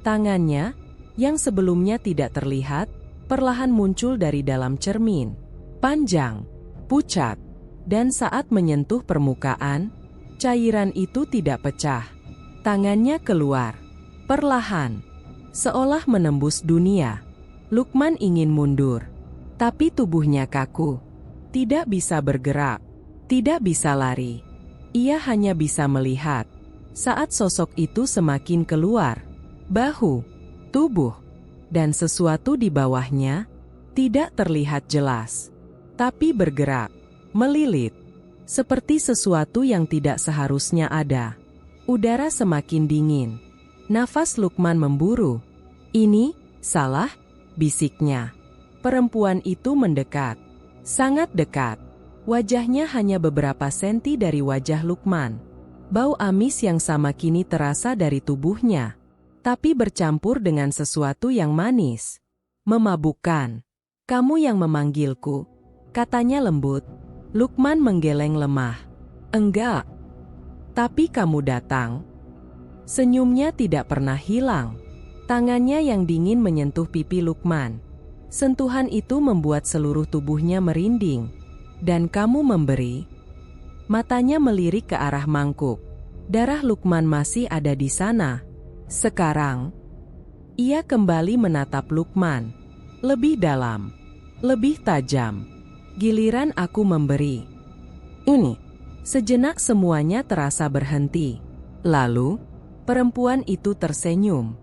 tangannya, yang sebelumnya tidak terlihat, perlahan muncul dari dalam cermin. Panjang, pucat, dan saat menyentuh permukaan, cairan itu tidak pecah. Tangannya keluar. Perlahan. Seolah menembus dunia. Lukman ingin mundur. Tapi tubuhnya kaku. Tidak bisa bergerak. Tidak bisa lari. Ia hanya bisa melihat. Saat sosok itu semakin keluar. Bahu. Tubuh. Dan sesuatu di bawahnya. Tidak terlihat jelas. Tapi bergerak. Melilit. Seperti sesuatu yang tidak seharusnya ada. Udara semakin dingin. Nafas Lukman memburu. Ini, salah, bisiknya. Perempuan itu mendekat. Sangat dekat. Wajahnya hanya beberapa senti dari wajah Lukman. Bau amis yang sama kini terasa dari tubuhnya. Tapi bercampur dengan sesuatu yang manis. Memabukkan. Kamu yang memanggilku, katanya lembut. Lukman menggeleng lemah. Enggak. Tapi kamu datang. Senyumnya tidak pernah hilang. Tangannya yang dingin menyentuh pipi Lukman. Sentuhan itu membuat seluruh tubuhnya merinding. Dan kamu memberi? Matanya melirik ke arah mangkuk. Darah Lukman masih ada di sana. Sekarang, ia kembali menatap Lukman. Lebih dalam, lebih tajam. Giliran aku memberi. Ini. Sejenak semuanya terasa berhenti. Lalu, perempuan itu tersenyum.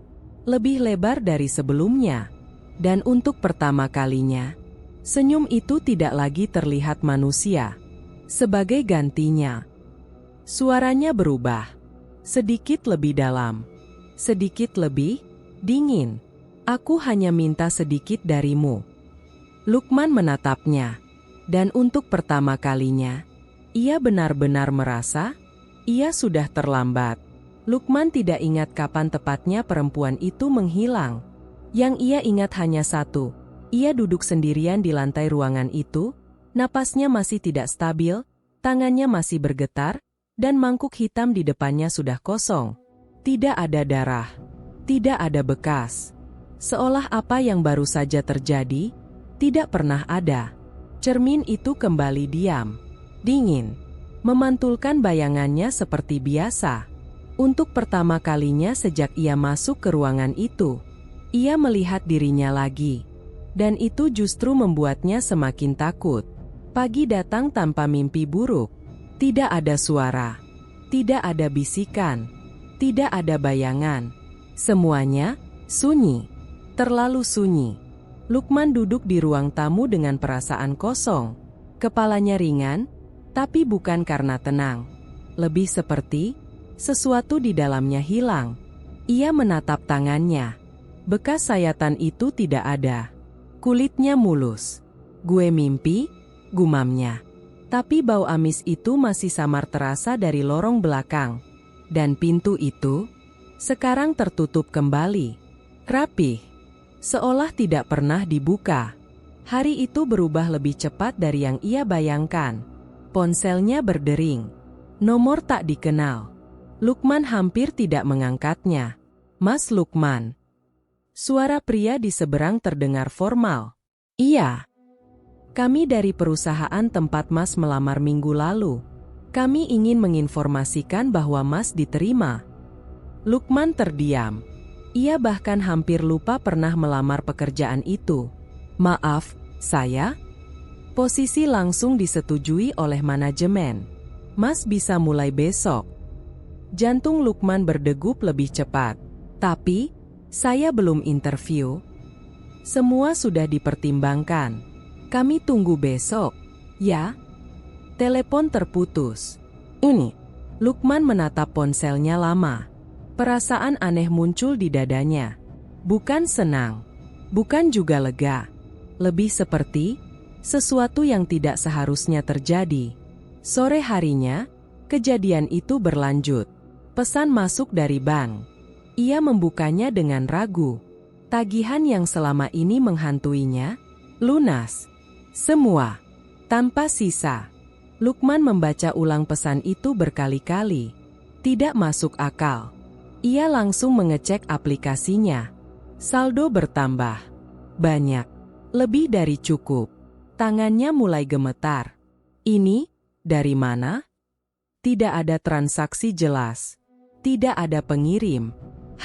Lebih lebar dari sebelumnya. Dan untuk pertama kalinya, senyum itu tidak lagi terlihat manusia. Sebagai gantinya, suaranya berubah. Sedikit lebih dalam. Sedikit lebih dingin. Aku hanya minta sedikit darimu. Lukman menatapnya. Dan untuk pertama kalinya, ia benar-benar merasa ia sudah terlambat. Lukman tidak ingat kapan tepatnya perempuan itu menghilang. Yang ia ingat hanya satu. Ia duduk sendirian di lantai ruangan itu, napasnya masih tidak stabil, tangannya masih bergetar, dan mangkuk hitam di depannya sudah kosong. Tidak ada darah. Tidak ada bekas. Seolah apa yang baru saja terjadi, tidak pernah ada. Cermin itu kembali diam. Dingin. Memantulkan bayangannya seperti biasa. Untuk pertama kalinya sejak ia masuk ke ruangan itu, ia melihat dirinya lagi. Dan itu justru membuatnya semakin takut. Pagi datang tanpa mimpi buruk. Tidak ada suara. Tidak ada bisikan. Tidak ada bayangan. Semuanya sunyi. Terlalu sunyi. Lukman duduk di ruang tamu dengan perasaan kosong. Kepalanya ringan, tapi bukan karena tenang. Lebih seperti sesuatu di dalamnya hilang. Ia menatap tangannya. Bekas sayatan itu tidak ada. Kulitnya mulus. Gue mimpi, gumamnya. Tapi bau amis itu masih samar terasa dari lorong belakang. Dan pintu itu sekarang tertutup kembali. Rapih. Seolah tidak pernah dibuka. Hari itu berubah lebih cepat dari yang ia bayangkan. Ponselnya berdering. Nomor tak dikenal. Lukman hampir tidak mengangkatnya. Mas Lukman. Suara pria di seberang terdengar formal. Iya. Kami dari perusahaan tempat Mas melamar minggu lalu. Kami ingin menginformasikan bahwa Mas diterima. Lukman terdiam. Ia bahkan hampir lupa pernah melamar pekerjaan itu. Maaf, saya? Posisi langsung disetujui oleh manajemen. Mas bisa mulai besok. Jantung Lukman berdegup lebih cepat. Tapi, saya belum interview. Semua sudah dipertimbangkan. Kami tunggu besok, ya? Telepon terputus. Ini. Lukman menatap ponselnya lama. Perasaan aneh muncul di dadanya. Bukan senang. Bukan juga lega. Lebih seperti sesuatu yang tidak seharusnya terjadi. Sore harinya, kejadian itu berlanjut. Pesan masuk dari bank. Ia membukanya dengan ragu. Tagihan yang selama ini menghantuinya, lunas. Semua. Tanpa sisa. Lukman membaca ulang pesan itu berkali-kali. Tidak masuk akal. Ia langsung mengecek aplikasinya. Saldo bertambah. Banyak. Lebih dari cukup. Tangannya mulai gemetar. Ini, dari mana? Tidak ada transaksi jelas. Tidak ada pengirim.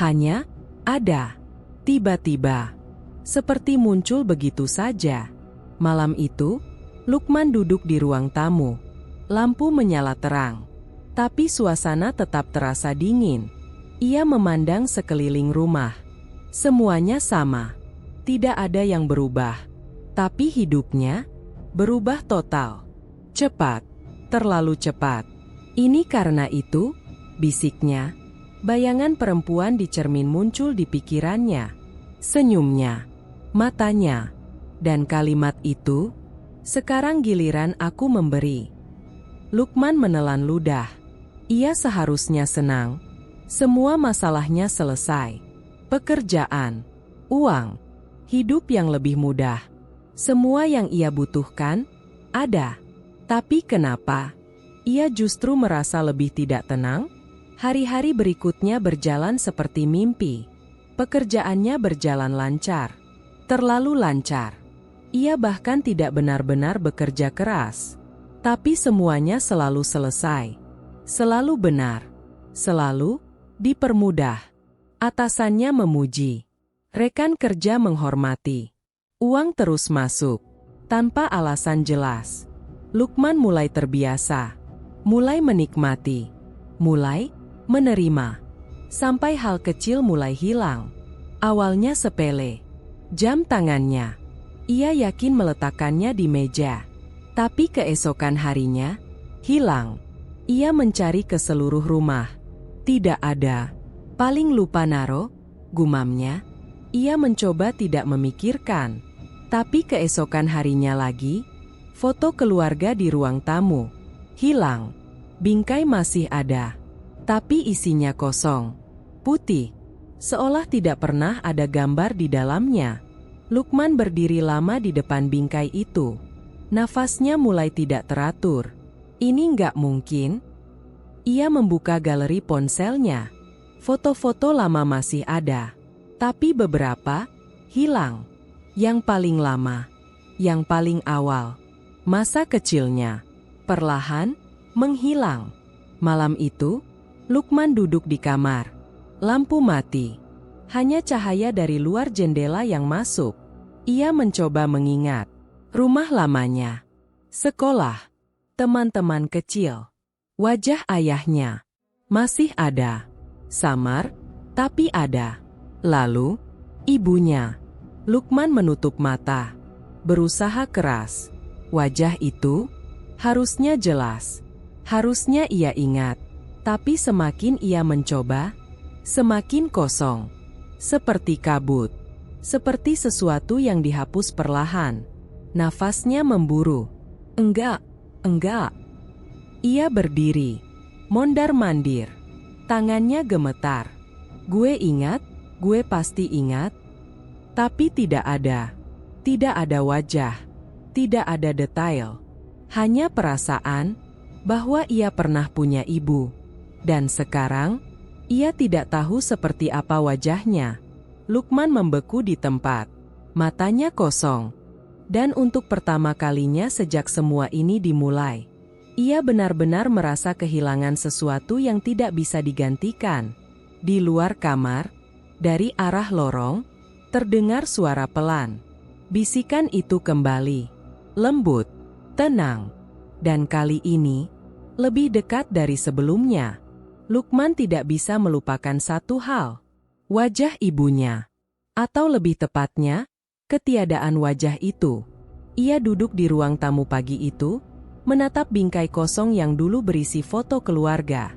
Hanya, ada. Tiba-tiba. Seperti muncul begitu saja. Malam itu, Lukman duduk di ruang tamu. Lampu menyala terang. Tapi suasana tetap terasa dingin. Ia memandang sekeliling rumah. Semuanya sama. Tidak ada yang berubah. Tapi hidupnya berubah total. Cepat. Terlalu cepat. Ini karena itu, bisiknya. Bayangan perempuan di cermin muncul di pikirannya. Senyumnya. Matanya. Dan kalimat itu, sekarang giliran aku memberi. Lukman menelan ludah. Ia seharusnya senang. Semua masalahnya selesai. Pekerjaan, uang, hidup yang lebih mudah. Semua yang ia butuhkan, ada. Tapi kenapa? Ia justru merasa lebih tidak tenang. Hari-hari berikutnya berjalan seperti mimpi. Pekerjaannya berjalan lancar. Terlalu lancar. Ia bahkan tidak benar-benar bekerja keras. Tapi semuanya selalu selesai. Selalu benar. Selalu dipermudah. Atasannya memuji. Rekan kerja menghormati. Uang terus masuk. Tanpa alasan jelas. Lukman mulai terbiasa. Mulai menikmati. Mulai menerima. Sampai hal kecil mulai hilang. Awalnya sepele. Jam tangannya. Ia yakin meletakkannya di meja. Tapi keesokan harinya, hilang. Ia mencari ke seluruh rumah. Tidak ada. Paling lupa naro, gumamnya. Ia mencoba tidak memikirkan. Tapi keesokan harinya lagi, foto keluarga di ruang tamu. Hilang. Bingkai masih ada. Tapi isinya kosong. Putih. Seolah tidak pernah ada gambar di dalamnya. Lukman berdiri lama di depan bingkai itu. Nafasnya mulai tidak teratur. Ini nggak mungkin. Ia membuka galeri ponselnya. Foto-foto lama masih ada. Tapi beberapa hilang. Yang paling lama. Yang paling awal. Masa kecilnya. Perlahan menghilang. Malam itu, Lukman duduk di kamar. Lampu mati. Hanya cahaya dari luar jendela yang masuk. Ia mencoba mengingat. Rumah lamanya. Sekolah. Teman-teman kecil. Wajah ayahnya. Masih ada. Samar, tapi ada. Lalu, ibunya. Lukman menutup mata. Berusaha keras. Wajah itu harusnya jelas. Harusnya ia ingat. Tapi semakin ia mencoba, semakin kosong. Seperti kabut. Seperti sesuatu yang dihapus perlahan. Nafasnya memburu. Enggak, enggak. Ia berdiri. Mondar-mandir. Tangannya gemetar. Gue ingat, gue pasti ingat. Tapi tidak ada. Tidak ada wajah. Tidak ada detail. Hanya perasaan bahwa ia pernah punya ibu. Dan sekarang, ia tidak tahu seperti apa wajahnya. Lukman membeku di tempat. Matanya kosong. Dan untuk pertama kalinya sejak semua ini dimulai, ia benar-benar merasa kehilangan sesuatu yang tidak bisa digantikan. Di luar kamar, dari arah lorong, terdengar suara pelan. Bisikan itu kembali. Lembut, tenang. Dan kali ini, lebih dekat dari sebelumnya. Lukman tidak bisa melupakan satu hal. Wajah ibunya. Atau lebih tepatnya, ketiadaan wajah itu. Ia duduk di ruang tamu pagi itu, menatap bingkai kosong yang dulu berisi foto keluarga.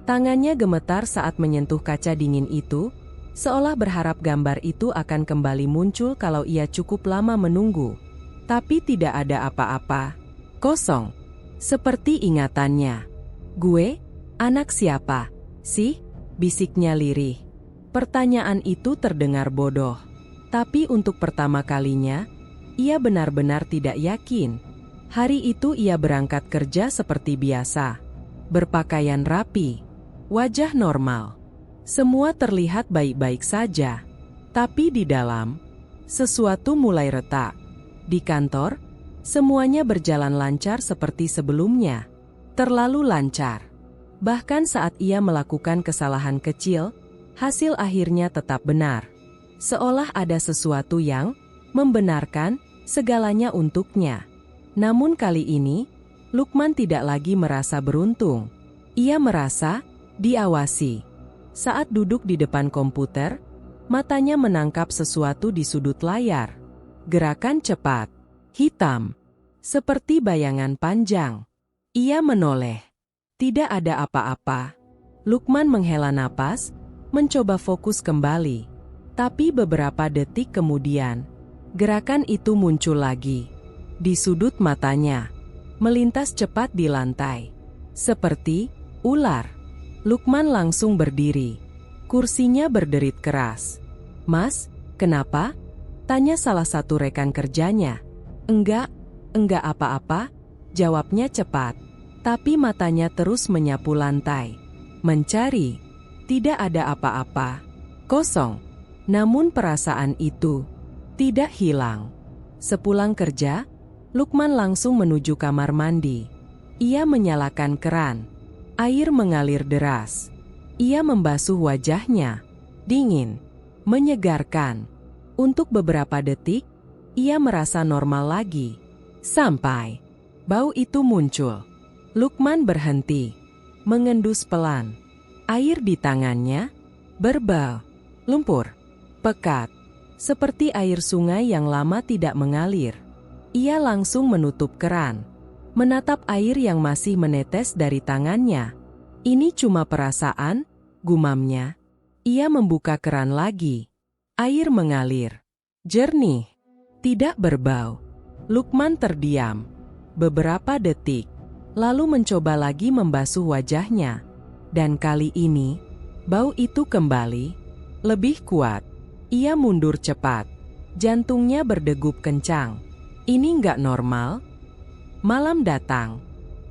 Tangannya gemetar saat menyentuh kaca dingin itu, seolah berharap gambar itu akan kembali muncul kalau ia cukup lama menunggu. Tapi tidak ada apa-apa. Kosong. Seperti ingatannya. Gue, anak siapa sih? Bisiknya lirih. Pertanyaan itu terdengar bodoh. Tapi untuk pertama kalinya, ia benar-benar tidak yakin. Hari itu ia berangkat kerja seperti biasa. Berpakaian rapi. Wajah normal. Semua terlihat baik-baik saja. Tapi di dalam, sesuatu mulai retak. Di kantor, semuanya berjalan lancar seperti sebelumnya. Terlalu lancar. Bahkan saat ia melakukan kesalahan kecil, hasil akhirnya tetap benar. Seolah ada sesuatu yang membenarkan segalanya untuknya. Namun kali ini, Lukman tidak lagi merasa beruntung. Ia merasa diawasi. Saat duduk di depan komputer, matanya menangkap sesuatu di sudut layar. Gerakan cepat, hitam, seperti bayangan panjang. Ia menoleh. Tidak ada apa-apa. Lukman menghela napas, mencoba fokus kembali. Tapi beberapa detik kemudian, gerakan itu muncul lagi. Di sudut matanya, melintas cepat di lantai. Seperti ular. Lukman langsung berdiri. Kursinya berderit keras. "Mas, kenapa?" tanya salah satu rekan kerjanya. Enggak apa-apa," jawabnya cepat. Tapi matanya terus menyapu lantai. Mencari. Tidak ada apa-apa. Kosong. Namun perasaan itu Tidak hilang. Sepulang kerja, Lukman langsung menuju kamar mandi. Ia menyalakan keran. Air mengalir deras. Ia membasuh wajahnya. Dingin, menyegarkan. Untuk beberapa detik, ia merasa normal lagi. Sampai bau itu muncul. Lukman berhenti, mengendus pelan. Air di tangannya berbau, lumpur, pekat, seperti air sungai yang lama tidak mengalir. Ia langsung menutup keran, menatap air yang masih menetes dari tangannya. Ini cuma perasaan, gumamnya. Ia membuka keran lagi. Air mengalir, jernih, tidak berbau. Lukman terdiam beberapa detik, lalu mencoba lagi membasuh wajahnya. Dan kali ini, bau itu kembali, lebih kuat. Ia mundur cepat. Jantungnya berdegup kencang. Ini nggak normal. Malam datang,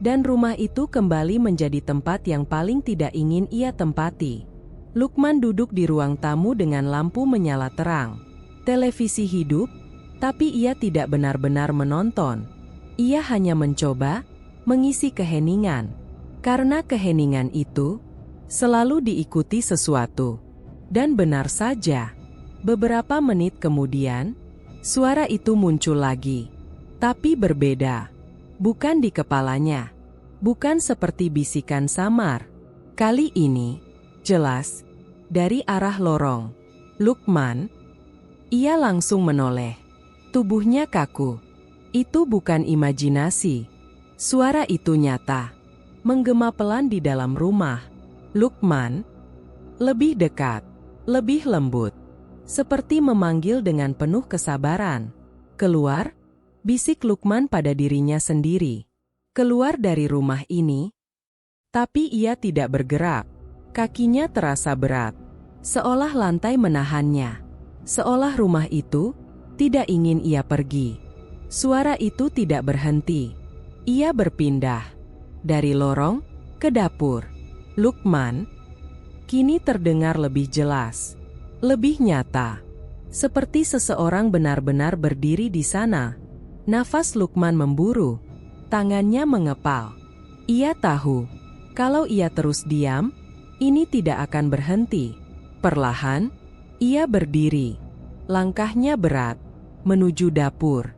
dan rumah itu kembali menjadi tempat yang paling tidak ingin ia tempati. Lukman duduk di ruang tamu dengan lampu menyala terang. Televisi hidup, tapi ia tidak benar-benar menonton. Ia hanya mencoba mengisi keheningan. Karena keheningan itu selalu diikuti sesuatu. Dan benar saja, beberapa menit kemudian, suara itu muncul lagi. Tapi berbeda. Bukan di kepalanya. Bukan seperti bisikan samar. Kali ini, jelas, dari arah lorong. Lukman, ia langsung menoleh. Tubuhnya kaku. Itu bukan imajinasi. Suara itu nyata. Menggema pelan di dalam rumah. Lukman, lebih dekat, lebih lembut. Seperti memanggil dengan penuh kesabaran. Keluar, bisik Lukman pada dirinya sendiri. Keluar dari rumah ini. Tapi ia tidak bergerak. Kakinya terasa berat. Seolah lantai menahannya. Seolah rumah itu tidak ingin ia pergi. Suara itu tidak berhenti. Ia berpindah dari lorong ke dapur. Lukman kini terdengar lebih jelas, lebih nyata. Seperti seseorang benar-benar berdiri di sana. Nafas Lukman memburu. Tangannya mengepal. Ia tahu, kalau ia terus diam, ini tidak akan berhenti. Perlahan, ia berdiri. Langkahnya berat, menuju dapur.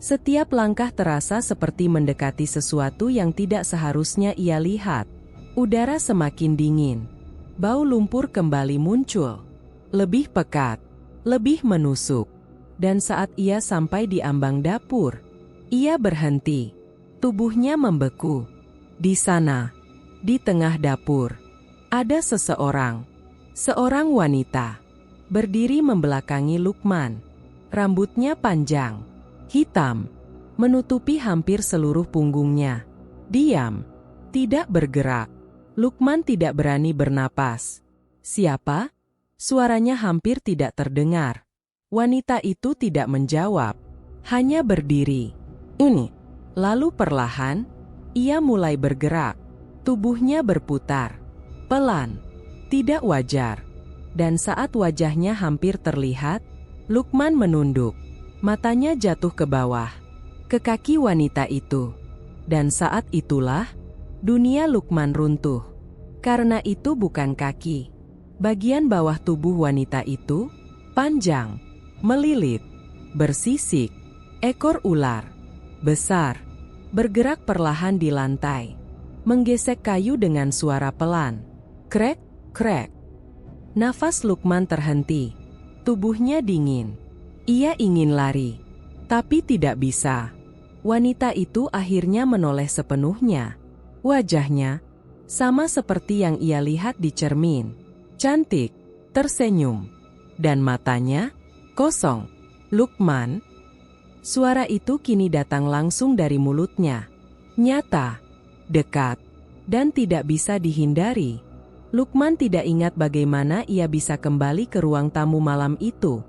Setiap langkah terasa seperti mendekati sesuatu yang tidak seharusnya ia lihat. Udara semakin dingin. Bau lumpur kembali muncul. Lebih pekat, lebih menusuk. Dan saat ia sampai di ambang dapur, ia berhenti. Tubuhnya membeku. Di sana, di tengah dapur, ada seseorang. Seorang wanita. Berdiri membelakangi Lukman. Rambutnya panjang, hitam, menutupi hampir seluruh punggungnya. Diam, tidak bergerak. Lukman tidak berani bernapas. Siapa? Suaranya hampir tidak terdengar. Wanita itu tidak menjawab, hanya berdiri. Ini. Lalu perlahan, ia mulai bergerak. Tubuhnya berputar. Pelan, tidak wajar. Dan saat wajahnya hampir terlihat, Lukman menunduk. Matanya jatuh ke bawah, ke kaki wanita itu. Dan saat itulah, dunia Lukman runtuh. Karena itu bukan kaki. Bagian bawah tubuh wanita itu, panjang, melilit, bersisik, ekor ular, besar, bergerak perlahan di lantai. Menggesek kayu dengan suara pelan. Krek, krek. Nafas Lukman terhenti. Tubuhnya dingin. Ia ingin lari, tapi tidak bisa. Wanita itu akhirnya menoleh sepenuhnya. Wajahnya sama seperti yang ia lihat di cermin. Cantik, tersenyum, dan matanya kosong. Lukman. Suara itu kini datang langsung dari mulutnya. Nyata, dekat, dan tidak bisa dihindari. Lukman tidak ingat bagaimana ia bisa kembali ke ruang tamu malam itu.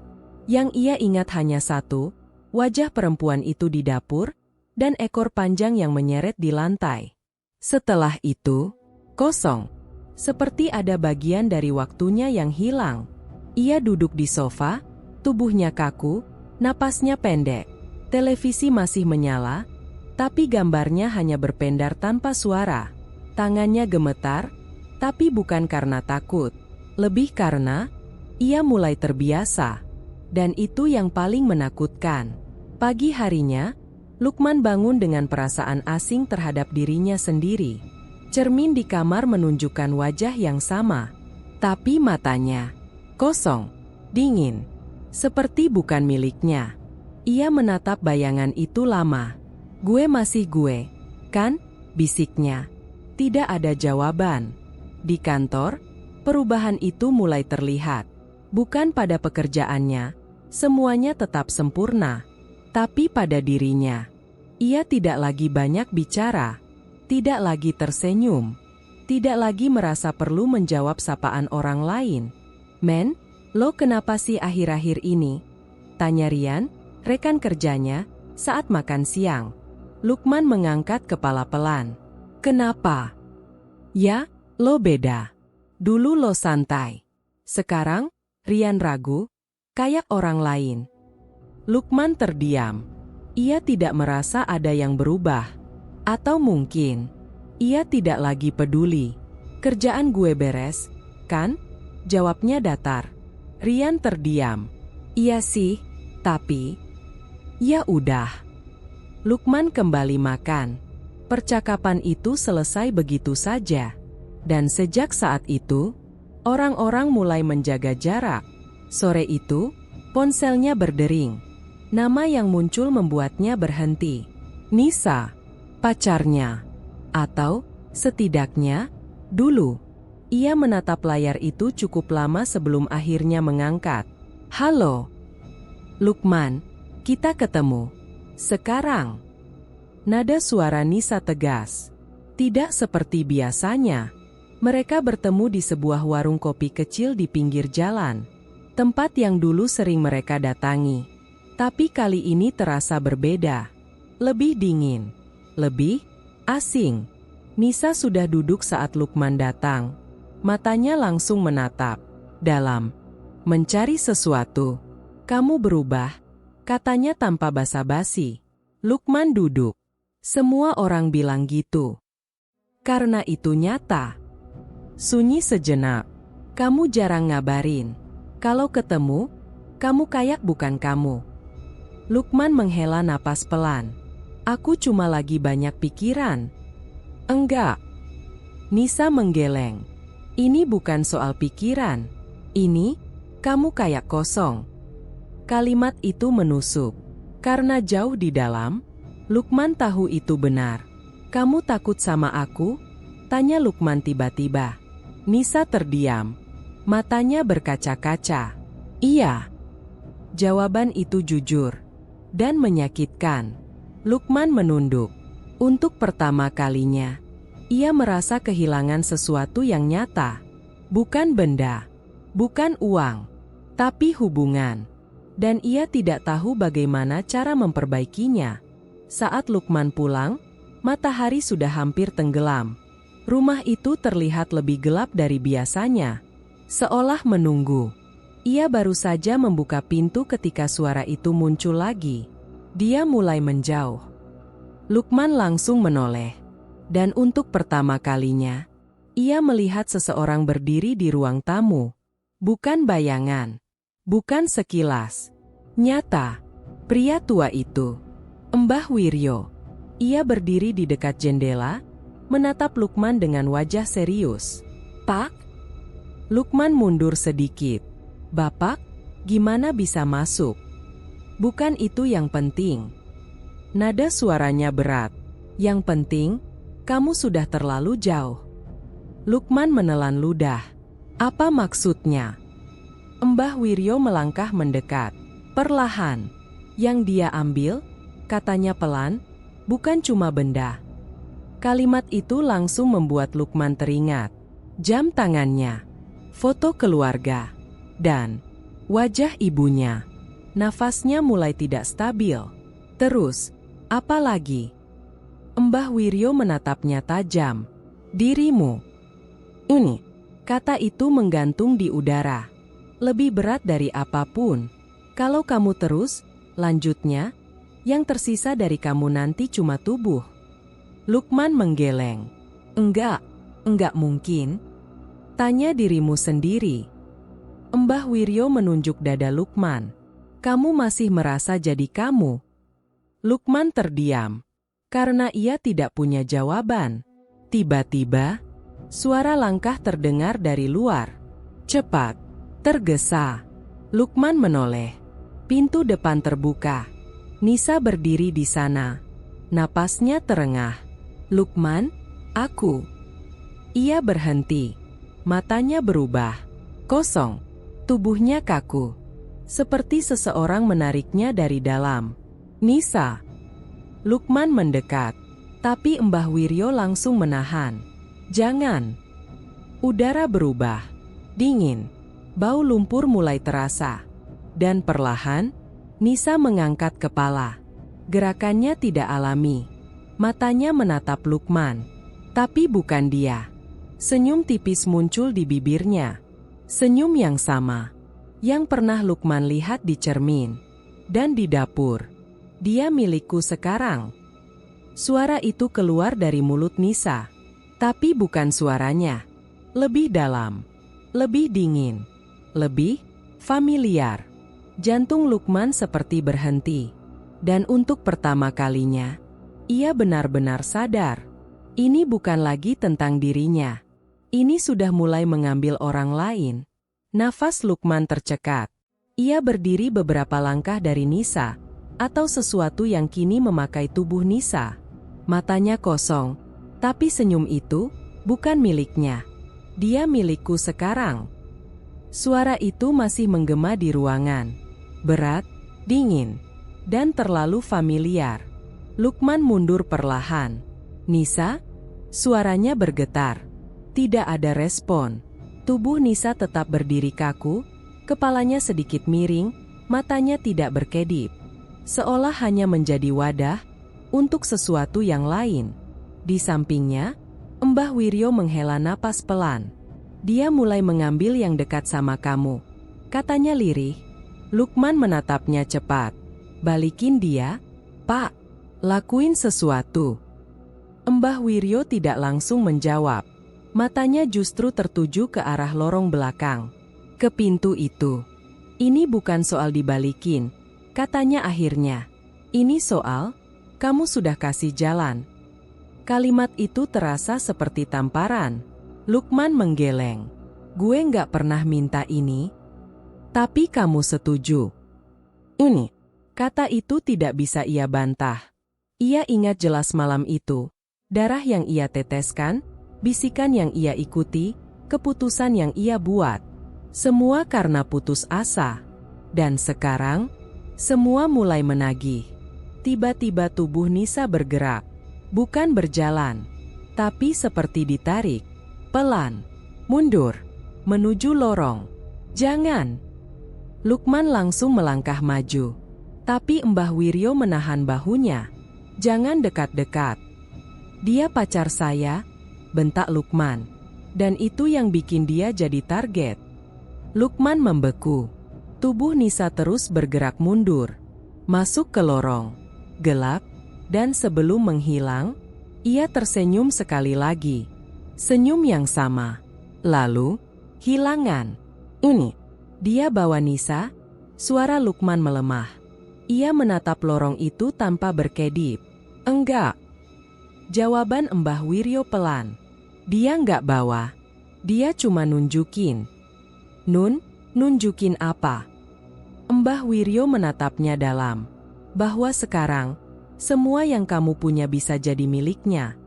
Yang ia ingat hanya satu, wajah perempuan itu di dapur, dan ekor panjang yang menyeret di lantai. Setelah itu, kosong. Seperti ada bagian dari waktunya yang hilang. Ia duduk di sofa, tubuhnya kaku, Napasnya pendek. Televisi masih menyala, tapi gambarnya hanya berpendar tanpa suara. Tangannya gemetar, tapi bukan karena takut. Lebih karena ia mulai terbiasa. Dan itu yang paling menakutkan. Pagi harinya, Lukman bangun dengan perasaan asing terhadap dirinya sendiri. Cermin di kamar menunjukkan wajah yang sama, tapi matanya kosong, dingin, seperti bukan miliknya. Ia menatap bayangan itu lama. "Gue masih gue, kan?" bisiknya. Tidak ada jawaban. Di kantor, perubahan itu mulai terlihat. Bukan pada pekerjaannya, semuanya tetap sempurna. Tapi pada dirinya, ia tidak lagi banyak bicara. Tidak lagi tersenyum. Tidak lagi merasa perlu menjawab sapaan orang lain. "Men, lo kenapa sih akhir-akhir ini?" tanya Rian, rekan kerjanya, saat makan siang. Lukman mengangkat kepala pelan. "Kenapa?" "Ya, lo beda. Dulu lo santai. Sekarang, Rian ragu, kayak orang lain." Lukman terdiam. Ia tidak merasa ada yang berubah. Atau mungkin, ia tidak lagi peduli. "Kerjaan gue beres, kan?" jawabnya datar. Rian terdiam. "Iya sih, tapi..." "Ya udah." Lukman kembali makan. Percakapan itu selesai begitu saja. Dan sejak saat itu, orang-orang mulai menjaga jarak. Sore itu, ponselnya berdering. Nama yang muncul membuatnya berhenti. Nisa. Pacarnya. Atau, setidaknya, dulu. Ia menatap layar itu cukup lama sebelum akhirnya mengangkat. "Halo. Lukman, kita ketemu. Sekarang." Nada suara Nisa tegas. Tidak seperti biasanya. Mereka bertemu di sebuah warung kopi kecil di pinggir jalan. Tempat yang dulu sering mereka datangi. Tapi kali ini terasa berbeda. Lebih dingin. Lebih asing. Nisa sudah duduk saat Lukman datang. Matanya langsung menatap dalam, mencari sesuatu. "Kamu berubah," katanya tanpa basa-basi. Lukman duduk. Semua orang bilang gitu. Karena itu nyata. Sunyi sejenak. "Kamu jarang ngabarin. Kalau ketemu, kamu kayak bukan kamu." Lukman menghela napas pelan. "Aku cuma lagi banyak pikiran." "Enggak." Nisa menggeleng. "Ini bukan soal pikiran. Ini, kamu kayak kosong." Kalimat itu menusuk. Karena jauh di dalam, Lukman tahu itu benar. "Kamu takut sama aku?" tanya Lukman tiba-tiba. Nisa terdiam. Matanya berkaca-kaca. "Iya." Jawaban itu jujur dan menyakitkan. Lukman menunduk. Untuk pertama kalinya, ia merasa kehilangan sesuatu yang nyata. Bukan benda, bukan uang, tapi hubungan. Dan ia tidak tahu bagaimana cara memperbaikinya. Saat Lukman pulang, matahari sudah hampir tenggelam. Rumah itu terlihat lebih gelap dari biasanya. Seolah menunggu. Ia baru saja membuka pintu ketika suara itu muncul lagi. Dia mulai menjauh. Lukman langsung menoleh. Dan untuk pertama kalinya, ia melihat seseorang berdiri di ruang tamu. Bukan bayangan. Bukan sekilas. Nyata. Pria tua itu. Mbah Wiryo. Ia berdiri di dekat jendela, menatap Lukman dengan wajah serius. "Pak?" Lukman mundur sedikit. "Bapak, gimana bisa masuk?" "Bukan itu yang penting." Nada suaranya berat. "Yang penting, kamu sudah terlalu jauh." Lukman menelan ludah. "Apa maksudnya?" Mbah Wiryo melangkah mendekat. Perlahan. "Yang dia ambil," katanya pelan, "bukan cuma benda." Kalimat itu langsung membuat Lukman teringat. Jam tangannya, foto keluarga, dan wajah ibunya. Nafasnya mulai tidak stabil. "Terus, apa lagi?" Mbah Wiryo menatapnya tajam. "Dirimu." "Ini." Kata itu menggantung di udara. "Lebih berat dari apapun. Kalau kamu terus, Lanjutnya, yang tersisa dari kamu nanti cuma tubuh. Lukman menggeleng. Enggak mungkin. Tanya dirimu sendiri. Mbah Wiryo menunjuk dada Lukman. Kamu masih merasa jadi kamu? Lukman terdiam, karena ia tidak punya jawaban. Tiba-tiba, suara langkah terdengar dari luar. Cepat, tergesa. Lukman menoleh. Pintu depan terbuka. Nisa berdiri di sana. Napasnya terengah. Lukman, aku. Ia berhenti. Matanya berubah. Kosong. Tubuhnya kaku. Seperti seseorang menariknya dari dalam. Nisa. Lukman mendekat. Tapi Mbah Wiryo langsung menahan. Jangan. Udara berubah. Dingin. Bau lumpur mulai terasa. Dan perlahan, Nisa mengangkat kepala. Gerakannya tidak alami. Matanya menatap Lukman. Tapi bukan dia. Senyum tipis muncul di bibirnya. Senyum yang sama yang pernah Lukman lihat di cermin dan di dapur. Dia milikku sekarang. Suara itu keluar dari mulut Nisa. Tapi bukan suaranya. Lebih dalam. Lebih dingin. Lebih familiar. Jantung Lukman seperti berhenti. Dan untuk pertama kalinya, ia benar-benar sadar. Ini bukan lagi tentang dirinya. Ini sudah mulai mengambil orang lain. Nafas Lukman tercekat. Ia berdiri beberapa langkah dari Nisa, atau sesuatu yang kini memakai tubuh Nisa. Matanya kosong, tapi senyum itu bukan miliknya. Dia milikku sekarang. Suara itu masih menggema di ruangan. Berat, dingin, dan terlalu familiar. Lukman mundur perlahan. Nisa? Suaranya bergetar. Tidak ada respon. Tubuh Nisa tetap berdiri kaku, kepalanya sedikit miring, matanya tidak berkedip. Seolah hanya menjadi wadah untuk sesuatu yang lain. Di sampingnya, Mbah Wiryo menghela napas pelan. Dia mulai mengambil yang dekat sama kamu. Katanya lirih. Lukman menatapnya cepat. Balikin dia, Pak. Lakuin sesuatu. Mbah Wiryo tidak langsung menjawab. Matanya justru tertuju ke arah lorong belakang. Ke pintu itu. Ini bukan soal dibalikin, katanya akhirnya. Ini soal, kamu sudah kasih jalan. Kalimat itu terasa seperti tamparan. Lukman menggeleng. Gue nggak pernah minta ini. Tapi kamu setuju. Ini. Kata itu tidak bisa ia bantah. Ia ingat jelas malam itu. Darah yang ia teteskan. Bisikan yang ia ikuti, keputusan yang ia buat. Semua karena putus asa. Dan sekarang, semua mulai menagih. Tiba-tiba tubuh Nisa bergerak. Bukan berjalan, tapi seperti ditarik. Pelan. Mundur. Menuju lorong. Jangan. Lukman langsung melangkah maju. Tapi Mbah Wiryo menahan bahunya. Jangan dekat-dekat. Dia pacar saya, bentak Lukman. Dan itu yang bikin dia jadi target. Lukman membeku. Tubuh Nisa terus bergerak mundur. Masuk ke lorong. Gelap. Dan sebelum menghilang, ia tersenyum sekali lagi. Senyum yang sama. Lalu, hilangan. Ini. Dia bawa Nisa. Suara Lukman melemah. Ia menatap lorong itu tanpa berkedip. Enggak. Jawaban Mbah Wiryo pelan. Dia nggak bawa. Dia cuma nunjukin. Nunjukin apa? Mbah Wiryo menatapnya dalam. Bahwa sekarang, semua yang kamu punya bisa jadi miliknya.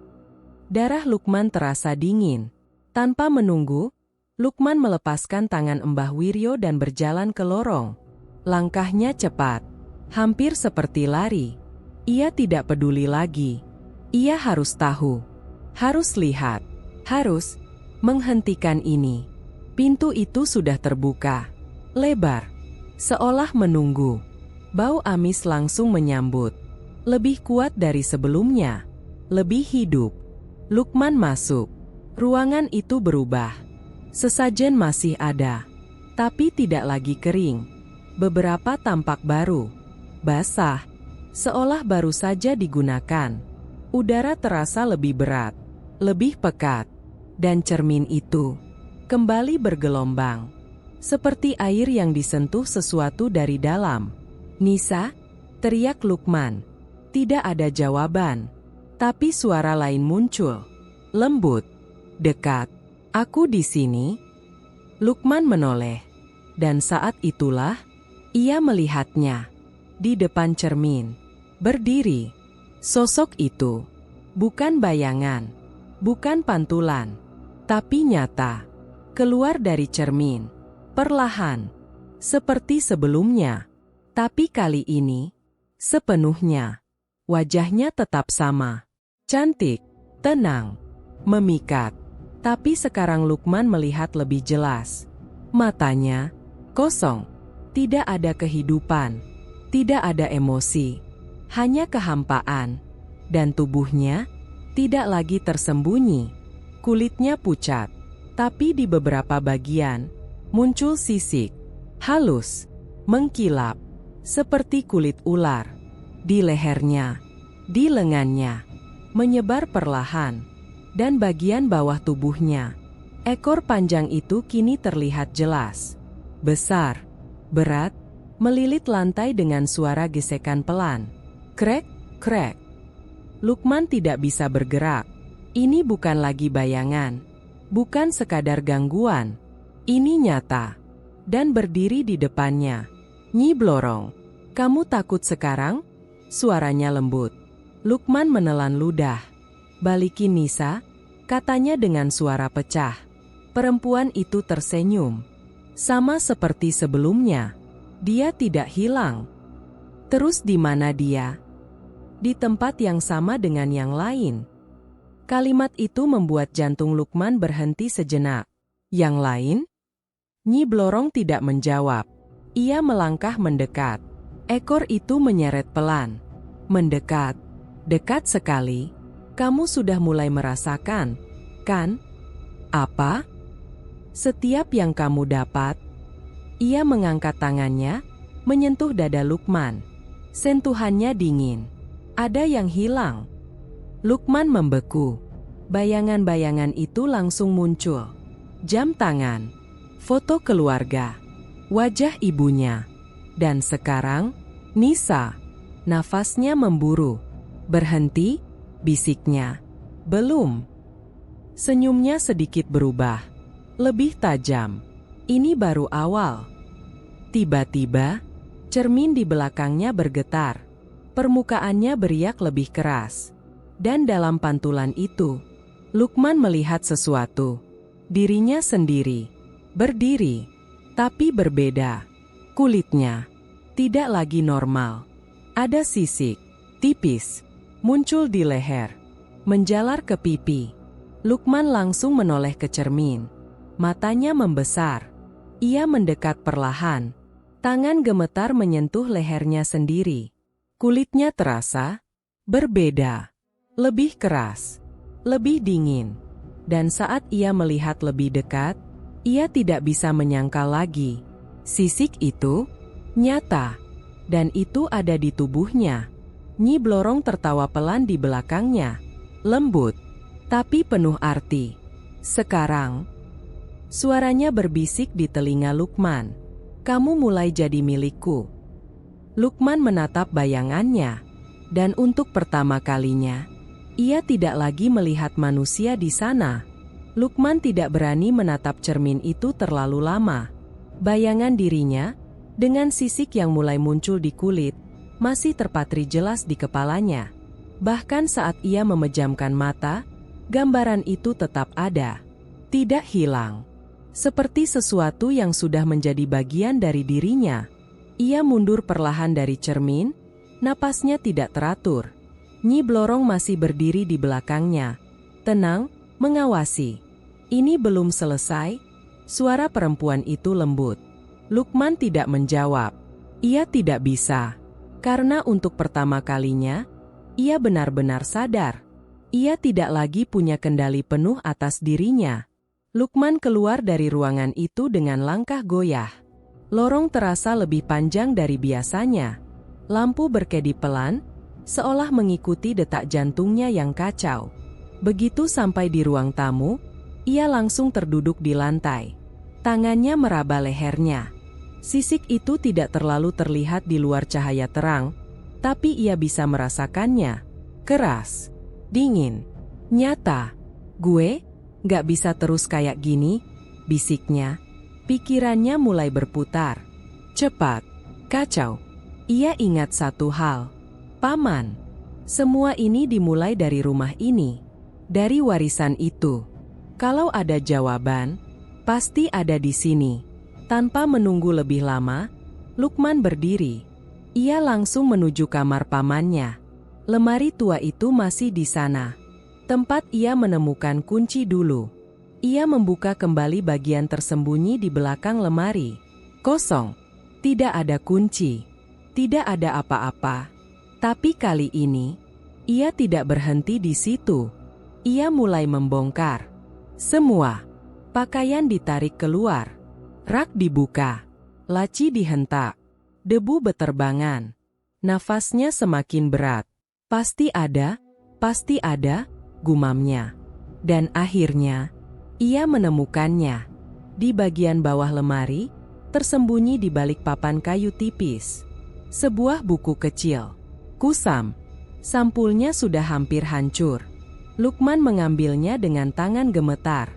Darah Lukman terasa dingin. Tanpa menunggu, Lukman melepaskan tangan Mbah Wiryo dan berjalan ke lorong. Langkahnya cepat. Hampir seperti lari. Ia tidak peduli lagi. Ia harus tahu. Harus lihat. Harus menghentikan ini. Pintu itu sudah terbuka. Lebar. Seolah menunggu. Bau amis langsung menyambut. Lebih kuat dari sebelumnya. Lebih hidup. Lukman masuk. Ruangan itu berubah. Sesajen masih ada. Tapi tidak lagi kering. Beberapa tampak baru. basah, seolah baru saja digunakan. Udara terasa lebih berat, lebih pekat, dan cermin itu kembali bergelombang, seperti air yang disentuh sesuatu dari dalam. "Nisa?" teriak Lukman. Tidak ada jawaban, tapi suara lain muncul, lembut, dekat. "Aku di sini." Lukman menoleh, dan saat itulah ia melihatnya di depan cermin, berdiri. Sosok itu bukan bayangan, bukan pantulan, tapi nyata, keluar dari cermin, perlahan, seperti sebelumnya. Tapi kali ini, sepenuhnya, wajahnya tetap sama. Cantik, tenang, memikat. Tapi sekarang Lukman melihat lebih jelas. Matanya kosong, tidak ada kehidupan, tidak ada emosi, hanya kehampaan. Dan tubuhnya tidak lagi tersembunyi. Kulitnya pucat, tapi di beberapa bagian muncul sisik, halus, mengkilap, seperti kulit ular. Di lehernya, di lengannya, menyebar perlahan, dan bagian bawah tubuhnya. Ekor panjang itu kini terlihat jelas. Besar, berat, melilit lantai dengan suara gesekan pelan. Krek, krek. Lukman tidak bisa bergerak. Ini bukan lagi bayangan, bukan sekadar gangguan. Ini nyata, dan berdiri di depannya. "Nyi Blorong, kamu takut sekarang?" Suaranya lembut. Lukman menelan ludah. "Balikin Nisa," katanya dengan suara pecah. Perempuan itu tersenyum. Sama seperti sebelumnya, dia tidak hilang. Terus di mana dia? Di tempat yang sama dengan yang lain. Kalimat itu membuat jantung Lukman berhenti sejenak. "Yang lain?" Nyi Blorong tidak menjawab. Ia melangkah mendekat. Ekor itu menyeret pelan. "Mendekat. Dekat sekali. Kamu sudah mulai merasakan, kan?" "Apa?" "Setiap yang kamu dapat." Ia mengangkat tangannya, menyentuh dada Lukman. Sentuhannya dingin. "Ada yang hilang." Lukman membeku. Bayangan-bayangan itu langsung muncul. Jam tangan, foto keluarga, wajah ibunya. Dan sekarang, Nisa. Nafasnya memburu. "Berhenti," bisiknya. "Belum." Senyumnya sedikit berubah. Lebih tajam. Ini baru awal. Tiba-tiba, cermin di belakangnya bergetar. Permukaannya beriak lebih keras. Dan dalam pantulan itu, Lukman melihat sesuatu. Dirinya sendiri. Berdiri. Tapi berbeda. Kulitnya tidak lagi normal. Ada sisik, tipis, muncul di leher, menjalar ke pipi. Lukman langsung menoleh ke cermin. Matanya membesar. Ia mendekat perlahan. Tangan gemetar menyentuh lehernya sendiri. Kulitnya terasa berbeda. Lebih keras, lebih dingin. Dan saat ia melihat lebih dekat, ia tidak bisa menyangkal lagi. Sisik itu nyata, dan itu ada di tubuhnya. Nyi Blorong tertawa pelan di belakangnya. Lembut, tapi penuh arti. "Sekarang," suaranya berbisik di telinga Lukman, "kamu mulai jadi milikku." Lukman menatap bayangannya, dan untuk pertama kalinya, ia tidak lagi melihat manusia di sana. Lukman tidak berani menatap cermin itu terlalu lama. Bayangan dirinya, dengan sisik yang mulai muncul di kulit, masih terpatri jelas di kepalanya. Bahkan saat ia memejamkan mata, gambaran itu tetap ada. Tidak hilang. Seperti sesuatu yang sudah menjadi bagian dari dirinya. Ia mundur perlahan dari cermin, napasnya tidak teratur. Nyi Blorong masih berdiri di belakangnya. Tenang, mengawasi. "Ini belum selesai." Suara perempuan itu lembut. Lukman tidak menjawab. Ia tidak bisa. Karena untuk pertama kalinya, ia benar-benar sadar. Ia tidak lagi punya kendali penuh atas dirinya. Lukman keluar dari ruangan itu dengan langkah goyah. Lorong terasa lebih panjang dari biasanya. Lampu berkedip pelan, seolah mengikuti detak jantungnya yang kacau. Begitu sampai di ruang tamu, ia langsung terduduk di lantai. Tangannya meraba lehernya. Sisik itu tidak terlalu terlihat di luar cahaya terang, tapi ia bisa merasakannya. Keras, dingin, nyata. Gue gak bisa terus kayak gini, bisiknya. Pikirannya mulai berputar. Cepat, kacau. Ia ingat satu hal. Paman, semua ini dimulai dari rumah ini. Dari warisan itu. Kalau ada jawaban, pasti ada di sini. Tanpa menunggu lebih lama, Lukman berdiri. Ia langsung menuju kamar pamannya. Lemari tua itu masih di sana. Tempat ia menemukan kunci dulu. Ia membuka kembali bagian tersembunyi di belakang lemari. Kosong. Tidak ada kunci. Tidak ada apa-apa. Tapi kali ini, ia tidak berhenti di situ. Ia mulai membongkar. Semua. Pakaian ditarik keluar. Rak dibuka. Laci dihentak. Debu beterbangan. Nafasnya semakin berat. Pasti ada, gumamnya. Dan akhirnya, ia menemukannya. Di bagian bawah lemari, tersembunyi di balik papan kayu tipis. Sebuah buku kecil. Kusam. Sampulnya sudah hampir hancur. Lukman mengambilnya dengan tangan gemetar.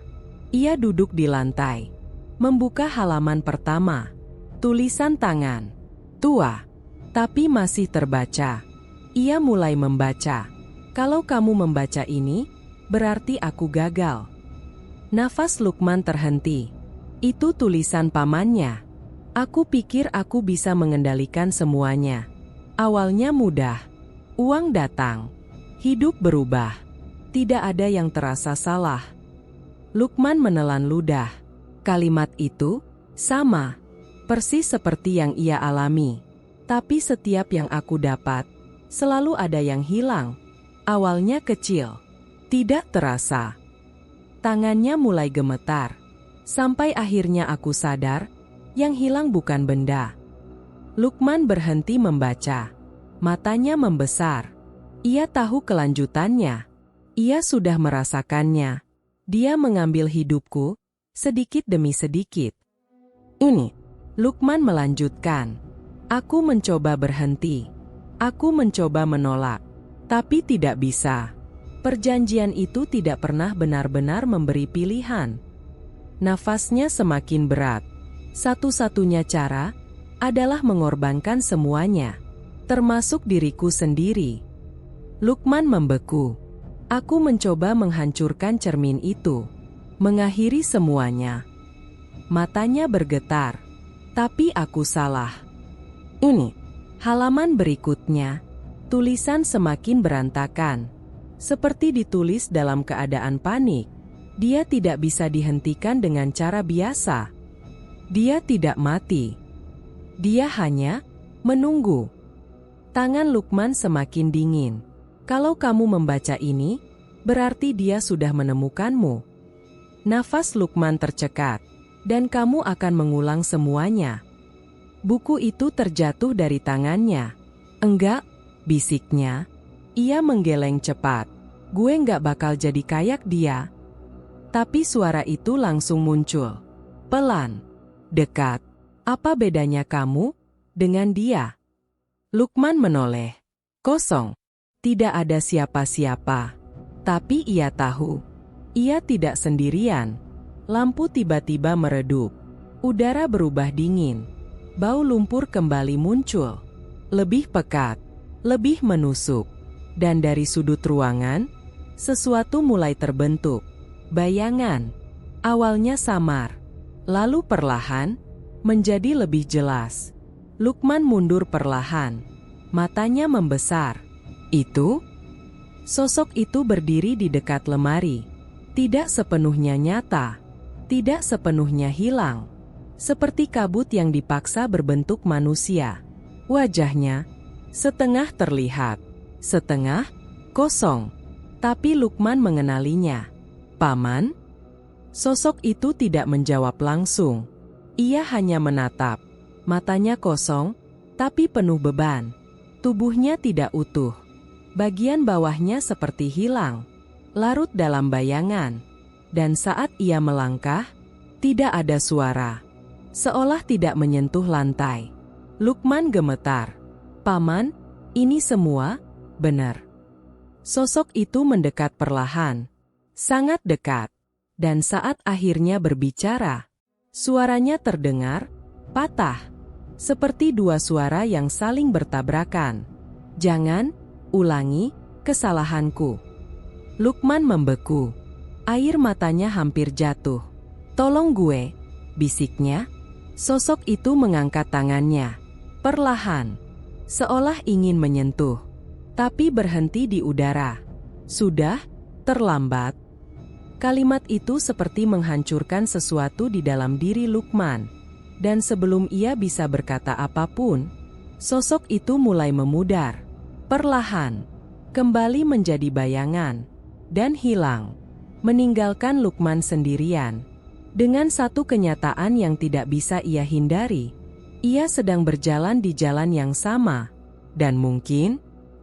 Ia duduk di lantai. Membuka halaman pertama. Tulisan tangan. Tua. Tapi masih terbaca. Ia mulai membaca. Kalau kamu membaca ini, berarti aku gagal. Nafas Lukman terhenti. Itu tulisan pamannya. Aku pikir aku bisa mengendalikan semuanya. Awalnya mudah. Uang datang. Hidup berubah. Tidak ada yang terasa salah. Lukman menelan ludah. Kalimat itu sama. Persis seperti yang ia alami. Tapi setiap yang aku dapat, selalu ada yang hilang. Awalnya kecil. Tidak terasa. Tangannya mulai gemetar. Sampai akhirnya aku sadar, yang hilang bukan benda. Lukman berhenti membaca. Matanya membesar. Ia tahu kelanjutannya. Ia sudah merasakannya. Dia mengambil hidupku, sedikit demi sedikit. Ini, Lukman melanjutkan. Aku mencoba berhenti. Aku mencoba menolak. Tapi tidak bisa. Perjanjian itu tidak pernah benar-benar memberi pilihan. Nafasnya semakin berat. Satu-satunya cara adalah mengorbankan semuanya, termasuk diriku sendiri. Lukman membeku. Aku mencoba menghancurkan cermin itu, mengakhiri semuanya. Matanya bergetar, tapi aku salah. Ini, halaman berikutnya, tulisan semakin berantakan, seperti ditulis dalam keadaan panik. Dia tidak bisa dihentikan dengan cara biasa. Dia tidak mati. Dia hanya menunggu. Tangan Lukman semakin dingin. Kalau kamu membaca ini, berarti dia sudah menemukanmu. Nafas Lukman tercekat, dan kamu akan mengulang semuanya. Buku itu terjatuh dari tangannya. Enggak, bisiknya. Ia menggeleng cepat. Gue nggak bakal jadi kayak dia. Tapi suara itu langsung muncul. Pelan. Dekat. Apa bedanya kamu dengan dia? Lukman menoleh. Kosong. Tidak ada siapa-siapa. Tapi ia tahu. Ia tidak sendirian. Lampu tiba-tiba meredup. Udara berubah dingin. Bau lumpur kembali muncul. Lebih pekat. Lebih menusuk. Dan dari sudut ruangan, sesuatu mulai terbentuk. Bayangan. Awalnya samar. Lalu perlahan, menjadi lebih jelas. Lukman mundur perlahan. Matanya membesar. Itu? Sosok itu berdiri di dekat lemari. Tidak sepenuhnya nyata. Tidak sepenuhnya hilang. Seperti kabut yang dipaksa berbentuk manusia. Wajahnya setengah terlihat, setengah kosong. Tapi Lukman mengenalinya. Paman? Sosok itu tidak menjawab langsung. Ia hanya menatap. Matanya kosong, tapi penuh beban. Tubuhnya tidak utuh. Bagian bawahnya seperti hilang, larut dalam bayangan. Dan saat ia melangkah, tidak ada suara. Seolah tidak menyentuh lantai. Lukman gemetar. "Paman, ini semua benar." Sosok itu mendekat perlahan. Sangat dekat. Dan saat akhirnya berbicara, suaranya terdengar patah. Seperti dua suara yang saling bertabrakan. "Jangan ulangi kesalahanku." Lukman membeku. Air matanya hampir jatuh. "Tolong gue," bisiknya. Sosok itu mengangkat tangannya. Perlahan. Seolah ingin menyentuh. Tapi berhenti di udara. Sudah terlambat. Kalimat itu seperti menghancurkan sesuatu di dalam diri Lukman. Dan sebelum ia bisa berkata apapun, sosok itu mulai memudar. Perlahan. Kembali menjadi bayangan. Dan hilang. Meninggalkan Lukman sendirian. Dengan satu kenyataan yang tidak bisa ia hindari. Ia sedang berjalan di jalan yang sama. Dan mungkin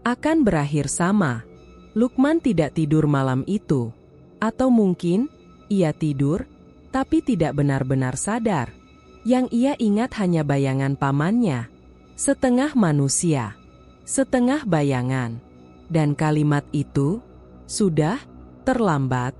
akan berakhir sama. Lukman tidak tidur malam itu. Atau mungkin ia tidur, tapi tidak benar-benar sadar. Yang ia ingat hanya bayangan pamannya. Setengah manusia. Setengah bayangan. Dan kalimat itu, "Sudah terlambat."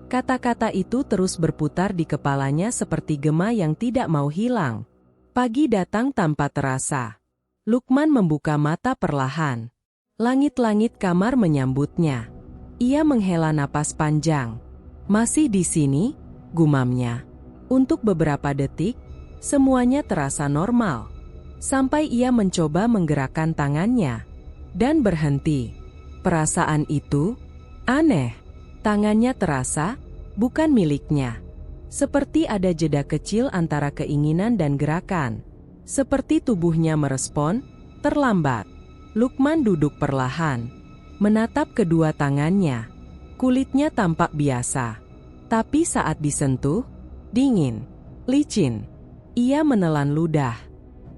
Kata-kata itu terus berputar di kepalanya seperti gema yang tidak mau hilang. Pagi datang tanpa terasa. Lukman membuka mata perlahan. Langit-langit kamar menyambutnya. Ia menghela napas panjang. "Masih di sini?" gumamnya. Untuk beberapa detik, semuanya terasa normal. Sampai ia mencoba menggerakkan tangannya. Dan berhenti. Perasaan itu aneh. Tangannya terasa bukan miliknya. Seperti ada jeda kecil antara keinginan dan gerakan. Seperti tubuhnya merespon terlambat. Lukman duduk perlahan. Menatap kedua tangannya. Kulitnya tampak biasa. Tapi saat disentuh, dingin, licin. Ia menelan ludah.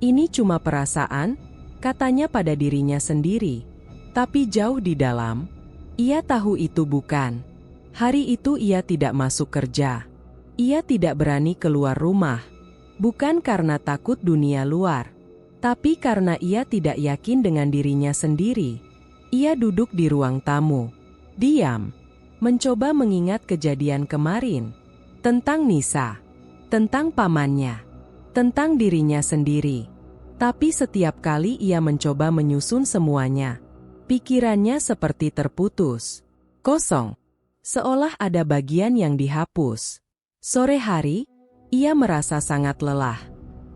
"Ini cuma perasaan," katanya pada dirinya sendiri. Tapi jauh di dalam, ia tahu itu bukan. Hari itu ia tidak masuk kerja. Ia tidak berani keluar rumah. Bukan karena takut dunia luar. Tapi karena ia tidak yakin dengan dirinya sendiri. Ia duduk di ruang tamu. Diam. Mencoba mengingat kejadian kemarin. Tentang Nisa. Tentang pamannya. Tentang dirinya sendiri. Tapi setiap kali ia mencoba menyusun semuanya, pikirannya seperti terputus. Kosong. Seolah ada bagian yang dihapus. Sore hari, ia merasa sangat lelah.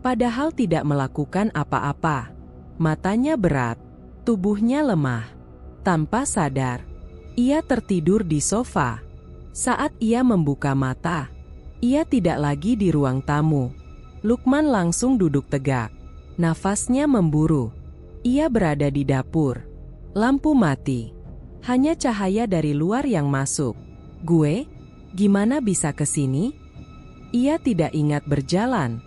Padahal tidak melakukan apa-apa. Matanya berat. Tubuhnya lemah. Tanpa sadar, ia tertidur di sofa. Saat ia membuka mata, ia tidak lagi di ruang tamu. Lukman langsung duduk tegak. Nafasnya memburu. Ia berada di dapur. Lampu mati. Hanya cahaya dari luar yang masuk. "Gue, gimana bisa ke sini?" Ia tidak ingat berjalan.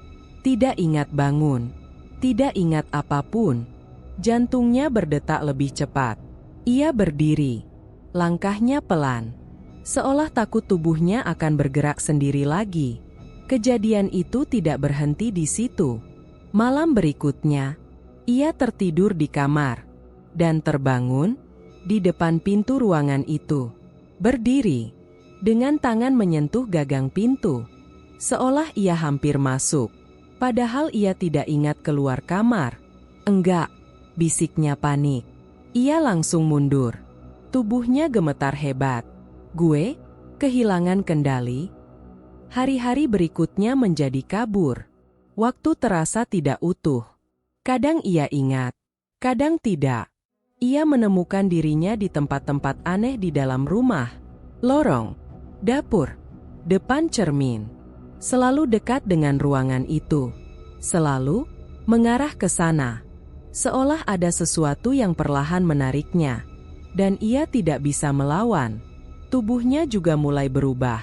Tidak ingat bangun. Tidak ingat apapun. Jantungnya berdetak lebih cepat. Ia berdiri. Langkahnya pelan. Seolah takut tubuhnya akan bergerak sendiri lagi. Kejadian itu tidak berhenti di situ. Malam berikutnya, ia tertidur di kamar. Dan terbangun di depan pintu ruangan itu. Berdiri. Dengan tangan menyentuh gagang pintu. Seolah ia hampir masuk. Padahal ia tidak ingat keluar kamar. "Enggak," bisiknya panik. Ia langsung mundur. Tubuhnya gemetar hebat. "Gue kehilangan kendali." Hari-hari berikutnya menjadi kabur. Waktu terasa tidak utuh. Kadang ia ingat, kadang tidak. Ia menemukan dirinya di tempat-tempat aneh di dalam rumah. Lorong, dapur, depan cermin. Selalu dekat dengan ruangan itu. Selalu mengarah ke sana. Seolah ada sesuatu yang perlahan menariknya. Dan ia tidak bisa melawan. Tubuhnya juga mulai berubah.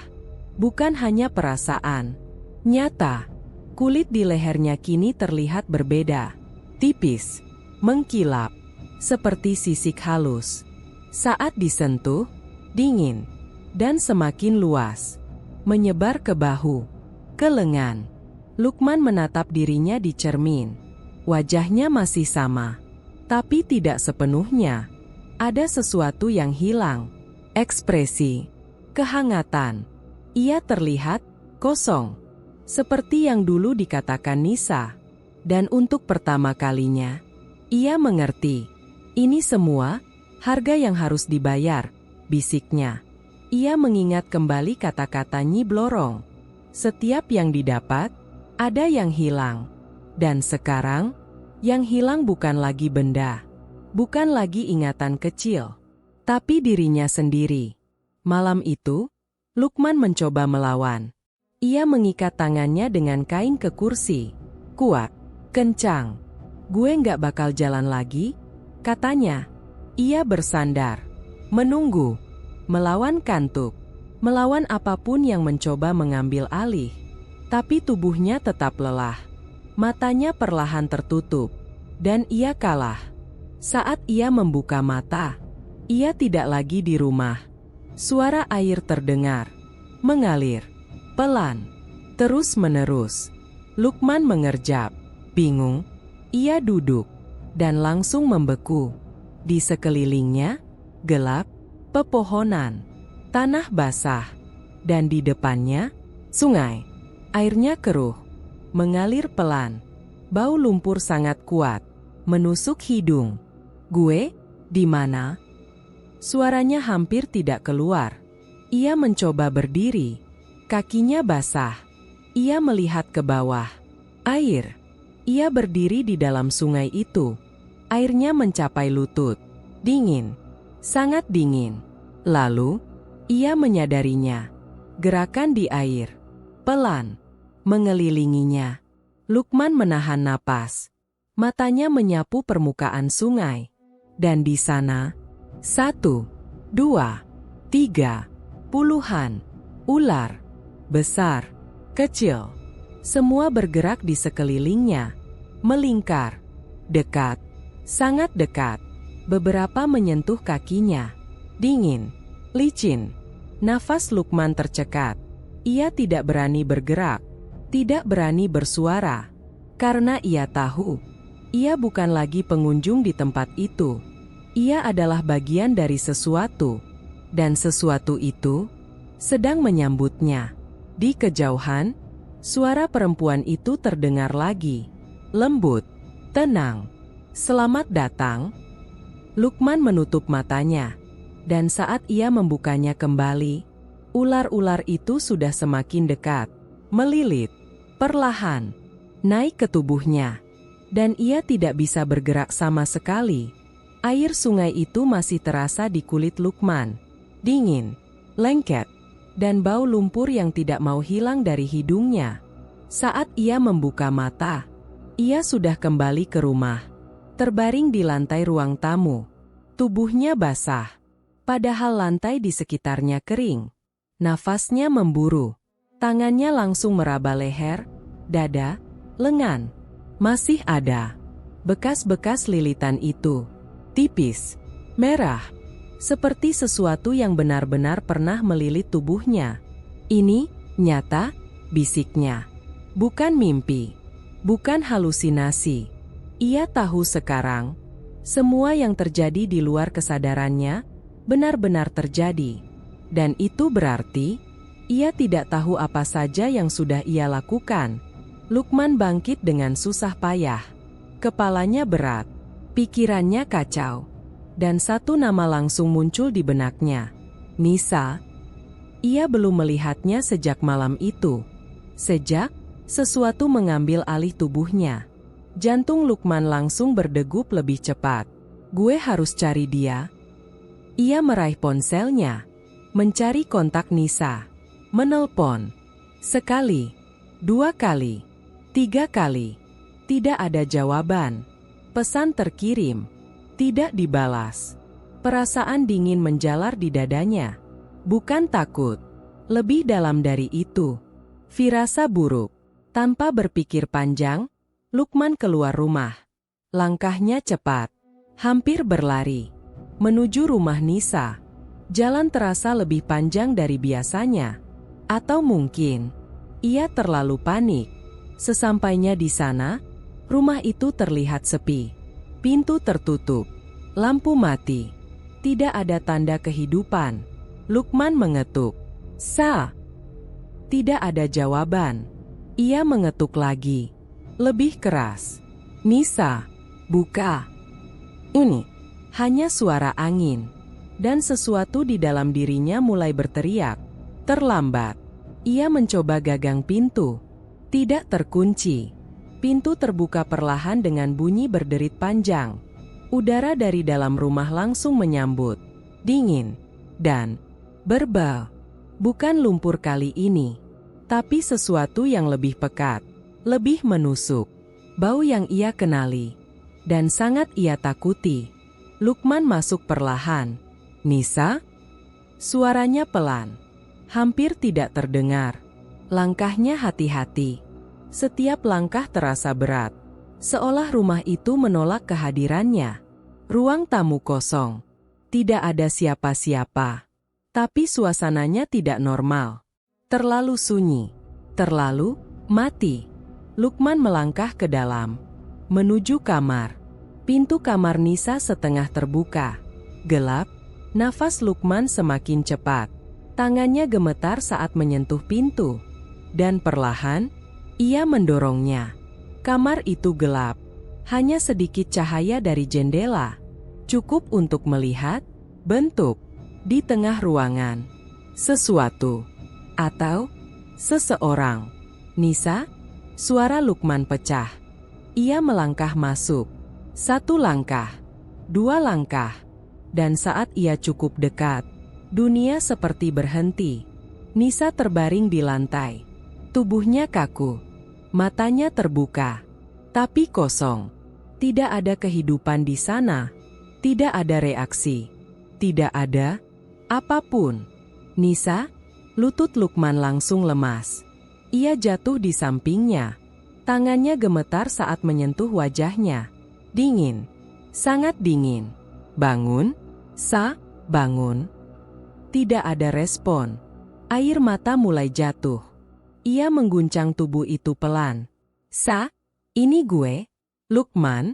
Bukan hanya perasaan. Nyata. Kulit di lehernya kini terlihat berbeda. Tipis. Mengkilap. seperti sisik halus. Saat disentuh, dingin, dan semakin luas, menyebar ke bahu, ke lengan. Lukman menatap dirinya di cermin. Wajahnya masih sama, tapi tidak sepenuhnya. Ada sesuatu yang hilang. Ekspresi, kehangatan. Ia terlihat kosong, seperti yang dulu dikatakan Nisa. Dan untuk pertama kalinya, ia mengerti. Ini semua harga yang harus dibayar, bisiknya. Ia mengingat kembali kata-kata Nyi Blorong. Setiap yang didapat, ada yang hilang. Dan sekarang, yang hilang bukan lagi benda. Bukan lagi ingatan kecil, tapi dirinya sendiri. Malam itu, Lukman mencoba melawan. Ia mengikat tangannya dengan kain ke kursi. Kuat, kencang. Gue nggak bakal jalan lagi, katanya. Ia bersandar, menunggu, melawan kantuk, melawan apapun yang mencoba mengambil alih. Tapi tubuhnya tetap lelah. Matanya perlahan tertutup, dan ia kalah. Saat ia membuka mata, ia tidak lagi di rumah. Suara air terdengar, mengalir, pelan, terus-menerus. Lukman mengerjap, bingung. Ia duduk, dan langsung membeku. Di sekelilingnya, gelap, pepohonan, tanah basah, dan di depannya, sungai. Airnya keruh, mengalir pelan. Bau lumpur sangat kuat, menusuk hidung. Gue, di mana? Suaranya hampir tidak keluar. Ia mencoba berdiri. Kakinya basah. Ia melihat ke bawah. Air. Ia berdiri di dalam sungai itu. Airnya mencapai lutut. Dingin. Sangat dingin. Lalu, ia menyadarinya. Gerakan di air. Pelan. Mengelilinginya. Lukman menahan napas. Matanya menyapu permukaan sungai. Dan di sana, 1, 2, 3, puluhan ular, besar, kecil, semua bergerak di sekelilingnya, melingkar, dekat, sangat dekat. Beberapa menyentuh kakinya, dingin, licin. Nafas Lukman tercekat. Ia tidak berani bergerak, tidak berani bersuara, karena ia tahu ia bukan lagi pengunjung di tempat itu. Ia adalah bagian dari sesuatu, dan sesuatu itu sedang menyambutnya. Di kejauhan, suara perempuan itu terdengar lagi, lembut, tenang. Selamat datang. Lukman menutup matanya, dan saat ia membukanya kembali, ular-ular itu sudah semakin dekat, melilit, perlahan, naik ke tubuhnya. Dan ia tidak bisa bergerak sama sekali. Air sungai itu masih terasa di kulit Lukman. Dingin, lengket, dan bau lumpur yang tidak mau hilang dari hidungnya. Saat ia membuka mata, ia sudah kembali ke rumah. Terbaring di lantai ruang tamu. Tubuhnya basah, padahal lantai di sekitarnya kering. Nafasnya memburu. Tangannya langsung meraba leher, dada, lengan. Masih ada bekas-bekas lilitan itu, tipis, merah, seperti sesuatu yang benar-benar pernah melilit tubuhnya. Ini nyata, bisiknya. Bukan mimpi, bukan halusinasi. Ia tahu sekarang, semua yang terjadi di luar kesadarannya benar-benar terjadi. Dan itu berarti, ia tidak tahu apa saja yang sudah ia lakukan. Lukman bangkit dengan susah payah. Kepalanya berat, pikirannya kacau. Dan satu nama langsung muncul di benaknya. Nisa. Ia belum melihatnya sejak malam itu. Sejak sesuatu mengambil alih tubuhnya. Jantung Lukman langsung berdegup lebih cepat. Gue harus cari dia. Ia meraih ponselnya. Mencari kontak Nisa. Menelpon. Sekali. 2 kali. 3 kali. Tidak ada jawaban. Pesan terkirim. Tidak dibalas. Perasaan dingin menjalar di dadanya. Bukan takut. Lebih dalam dari itu. Firasa buruk. Tanpa berpikir panjang, Lukman keluar rumah. Langkahnya cepat. Hampir berlari menuju rumah Nisa. Jalan terasa lebih panjang dari biasanya. Atau mungkin ia terlalu panik. Sesampainya di sana, rumah itu terlihat sepi. Pintu tertutup, lampu mati. Tidak ada tanda kehidupan. Lukman mengetuk. "Sa." Tidak ada jawaban. Ia mengetuk lagi, lebih keras. "Nisa, buka." Ini hanya suara angin. Dan sesuatu di dalam dirinya mulai berteriak. Terlambat. Ia mencoba gagang pintu. Tidak terkunci. Pintu terbuka perlahan dengan bunyi berderit panjang. Udara dari dalam rumah langsung menyambut. Dingin. Dan berbau. Bukan lumpur kali ini, tapi sesuatu yang lebih pekat. Lebih menusuk. Bau yang ia kenali. Dan sangat ia takuti. Lukman masuk perlahan. "Nisa?" Suaranya pelan. Hampir tidak terdengar. Langkahnya hati-hati. Setiap langkah terasa berat. Seolah rumah itu menolak kehadirannya. Ruang tamu kosong. Tidak ada siapa-siapa. Tapi suasananya tidak normal. Terlalu sunyi. Terlalu mati. Lukman melangkah ke dalam. Menuju kamar. Pintu kamar Nisa setengah terbuka. Gelap. Nafas Lukman semakin cepat. Tangannya gemetar saat menyentuh pintu. Dan perlahan, ia mendorongnya. Kamar itu gelap. Hanya sedikit cahaya dari jendela. Cukup untuk melihat bentuk di tengah ruangan. Sesuatu. Atau seseorang. "Nisa?" Suara Lukman pecah. Ia melangkah masuk. 1 langkah. 2 langkah. Dan saat ia cukup dekat, dunia seperti berhenti. Nisa terbaring di lantai. Tubuhnya kaku. Matanya terbuka. Tapi kosong. Tidak ada kehidupan di sana. Tidak ada reaksi. Tidak ada apapun. "Nisa?" Lutut Lukman langsung lemas. Ia jatuh di sampingnya. Tangannya gemetar saat menyentuh wajahnya. Dingin. Sangat dingin. "Bangun, Sa, bangun." Tidak ada respon. Air mata mulai jatuh. Ia mengguncang tubuh itu pelan. "Sa, ini gue, Lukman."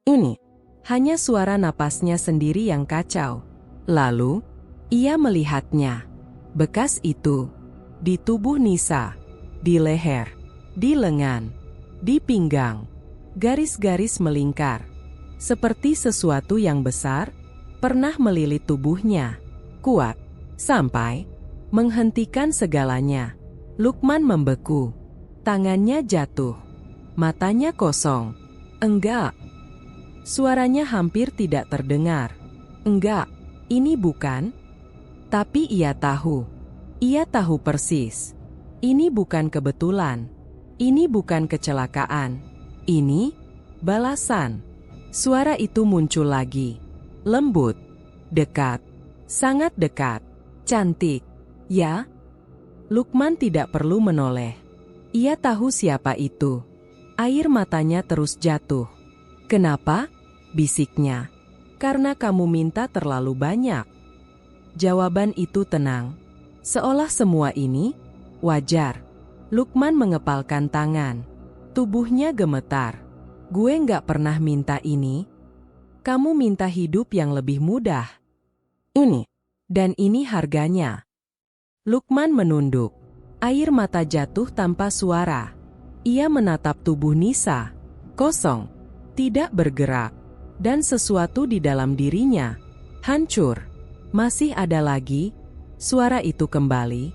Ini hanya suara napasnya sendiri yang kacau. Lalu, ia melihatnya. Bekas itu di tubuh Nisa, di leher, di lengan, di pinggang. Garis-garis melingkar. Seperti sesuatu yang besar pernah melilit tubuhnya, kuat, sampai menghentikan segalanya. Lukman membeku. Tangannya jatuh. Matanya kosong. "Enggak." Suaranya hampir tidak terdengar. "Enggak, ini bukan." Tapi ia tahu. Ia tahu persis. Ini bukan kebetulan. Ini bukan kecelakaan. Ini balasan. Suara itu muncul lagi. Lembut, dekat, sangat dekat, cantik. "Ya?" Lukman tidak perlu menoleh. Ia tahu siapa itu. Air matanya terus jatuh. "Kenapa?" bisiknya. "Karena kamu minta terlalu banyak." Jawaban itu tenang. Seolah semua ini wajar. Lukman mengepalkan tangan. Tubuhnya gemetar. "Gue nggak pernah minta ini." "Kamu minta hidup yang lebih mudah. Ini. Dan ini harganya." Lukman menunduk. Air mata jatuh tanpa suara. Ia menatap tubuh Nisa. Kosong. Tidak bergerak. Dan sesuatu di dalam dirinya hancur. "Masih ada lagi?" Suara itu kembali.